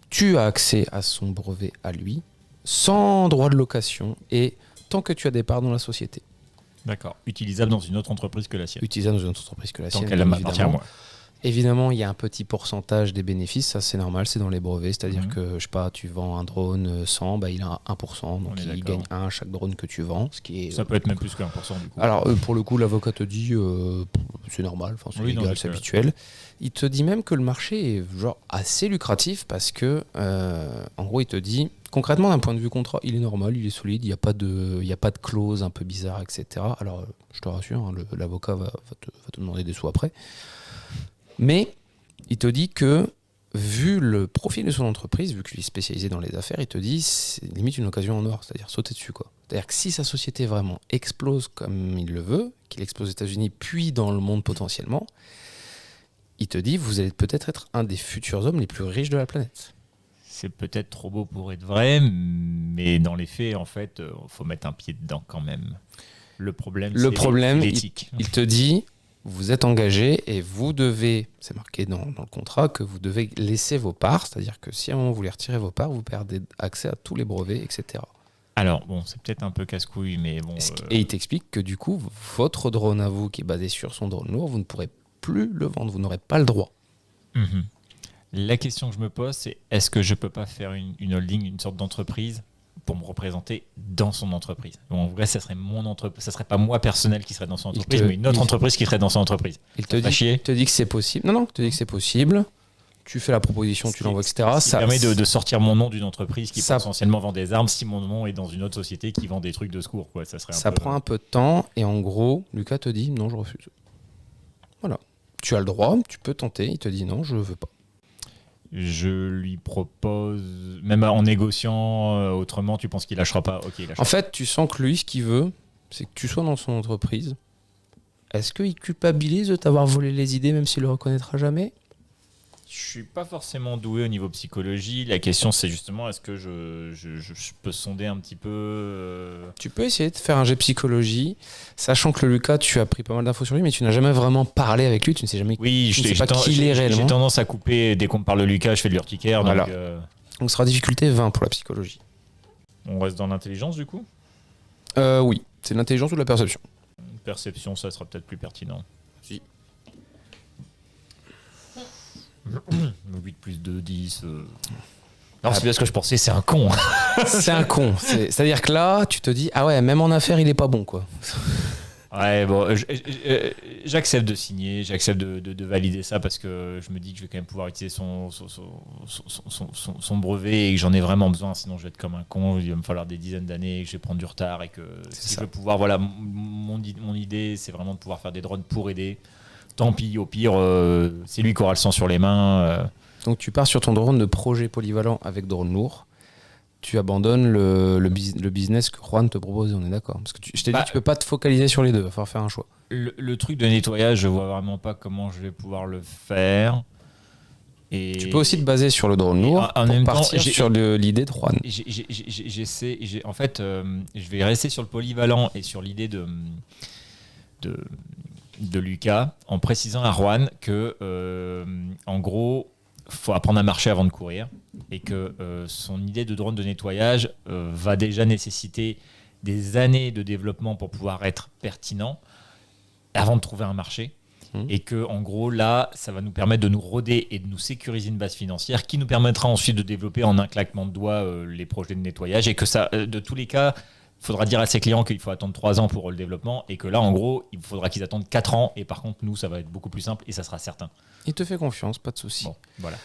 tu as accès à son brevet à lui, sans droit de location, et tant que tu as des parts dans la société. D'accord. Utilisable dans une autre entreprise que la sienne. Utilisable dans une autre entreprise que la Tant sienne. qu'elle bien m'appartient à évidemment. moi. Évidemment, il y a un petit pourcentage des bénéfices, ça c'est normal, c'est dans les brevets, c'est-à-dire Mhm. que, je sais pas, tu vends un drone 100, bah, il a 1%, donc On est il d'accord. gagne 1 à chaque drone que tu vends, ce qui est... Ça peut être même plus que 1% du coup. Alors, pour le coup, l'avocat te dit, c'est normal, enfin, c'est Oui, non, légal, c'est c'est que- habituel. Il te dit même que le marché est genre assez lucratif parce que, en gros, il te dit, concrètement, d'un point de vue contrat, il est normal, il est solide, il n'y a pas de clause un peu bizarre, etc. Alors, je te rassure, hein, l'avocat va te demander des sous après. Mais il te dit que, vu le profil de son entreprise, vu qu'il est spécialisé dans les affaires, il te dit c'est limite une occasion en or, c'est-à-dire sauter dessus, quoi. C'est-à-dire que si sa société vraiment explose comme il le veut, qu'il explose aux États-Unis puis dans le monde potentiellement, il te dit vous allez peut-être être un des futurs hommes les plus riches de la planète. C'est peut-être trop beau pour être vrai, mais dans les faits, en fait, faut mettre un pied dedans quand même. Le problème, c'est l'éthique. Il te dit vous êtes engagé et vous devez, c'est marqué dans le contrat, que vous devez laisser vos parts, c'est-à-dire que si à un moment vous voulez retirer vos parts, vous perdez accès à tous les brevets, etc. Alors, bon, c'est peut-être un peu casse-couille, mais bon... Et il t'explique que du coup, votre drone à vous, qui est basé sur son drone lourd, vous ne pourrez plus le vendre, vous n'aurez pas le droit. Mhm. La question que je me pose, c'est est-ce que je peux pas faire une holding, une sorte d'entreprise pour me représenter dans son entreprise. Bon, en vrai, ça serait mon entreprise, ça serait pas moi personnel qui serait dans son entreprise, mais une autre entreprise qui serait dans son entreprise. Il te dit que c'est possible. Non, il te dit que c'est possible. Tu fais la proposition, tu l'envoies, etc. Ça permet de sortir mon nom d'une entreprise qui ça, potentiellement vend des armes si mon nom est dans une autre société qui vend des trucs de secours. Quoi. Ça prend un peu de temps et en gros, Lucas te dit non, je refuse. Voilà. Tu as le droit, tu peux tenter. Il te dit non, je veux pas. Je lui propose, même en négociant autrement, tu penses qu'il lâchera pas? Ok, il lâchera. En fait, tu sens que lui, ce qu'il veut, c'est que tu sois dans son entreprise. Est-ce qu'il culpabilise de t'avoir volé les idées, même s'il le reconnaîtra jamais? Je suis pas forcément doué au niveau psychologie. La question, c'est justement, est-ce que je peux sonder un petit peu Tu peux essayer de faire un jet de psychologie, sachant que le Lucas, tu as pris pas mal d'infos sur lui, mais tu n'as jamais vraiment parlé avec lui, tu ne sais jamais Oui, tu ne sais pas qui il est réellement. J'ai tendance à couper, dès qu'on me parle de Lucas, je fais de l'urticaire. Voilà. Donc, ce sera difficulté 20 pour la psychologie. On reste dans l'intelligence, du coup? Oui, c'est l'intelligence ou de la perception. Perception, ça sera peut-être plus pertinent. Si. 8 plus 2, 10. Non, c'est parce que je pensais, c'est un con. C'est un con. C'est-à-dire que là, tu te dis, ah ouais, même en affaires, il est pas bon, quoi. Ouais, bon, j'accepte de signer, j'accepte de valider ça parce que je me dis que je vais quand même pouvoir utiliser son brevet et que j'en ai vraiment besoin, sinon je vais être comme un con, il va me falloir des dizaines d'années, que je vais prendre du retard et que si je veux pouvoir, voilà, mon idée, c'est vraiment de pouvoir faire des drones pour aider. Tant pis, au pire, c'est lui qui aura le sang sur les mains. Donc tu pars sur ton drone de projet polyvalent avec drone lourd. Tu abandonnes le business que Juan te propose, on est d'accord. Parce que je t'ai dit, tu peux pas te focaliser sur les deux, il va falloir faire un choix. Le truc de nettoyage, je vois vraiment pas comment je vais pouvoir le faire. Et tu peux aussi te baser sur le drone lourd en pour même partir temps, sur l'idée de Juan. En fait, je vais rester sur le polyvalent et sur l'idée de Lucas en précisant à Juan que, en gros, faut apprendre à marcher avant de courir et que son idée de drone de nettoyage va déjà nécessiter des années de développement pour pouvoir être pertinent avant de trouver un marché. Et que, en gros, là, ça va nous permettre de nous roder et de nous sécuriser une base financière qui nous permettra ensuite de développer en un claquement de doigts les projets de nettoyage et que ça, de tous les cas, il faudra dire à ses clients qu'il faut attendre 3 ans pour le développement et que là, en gros, il faudra qu'ils attendent 4 ans et par contre, nous, ça va être beaucoup plus simple et ça sera certain. Il te fait confiance, pas de souci. Bon, voilà.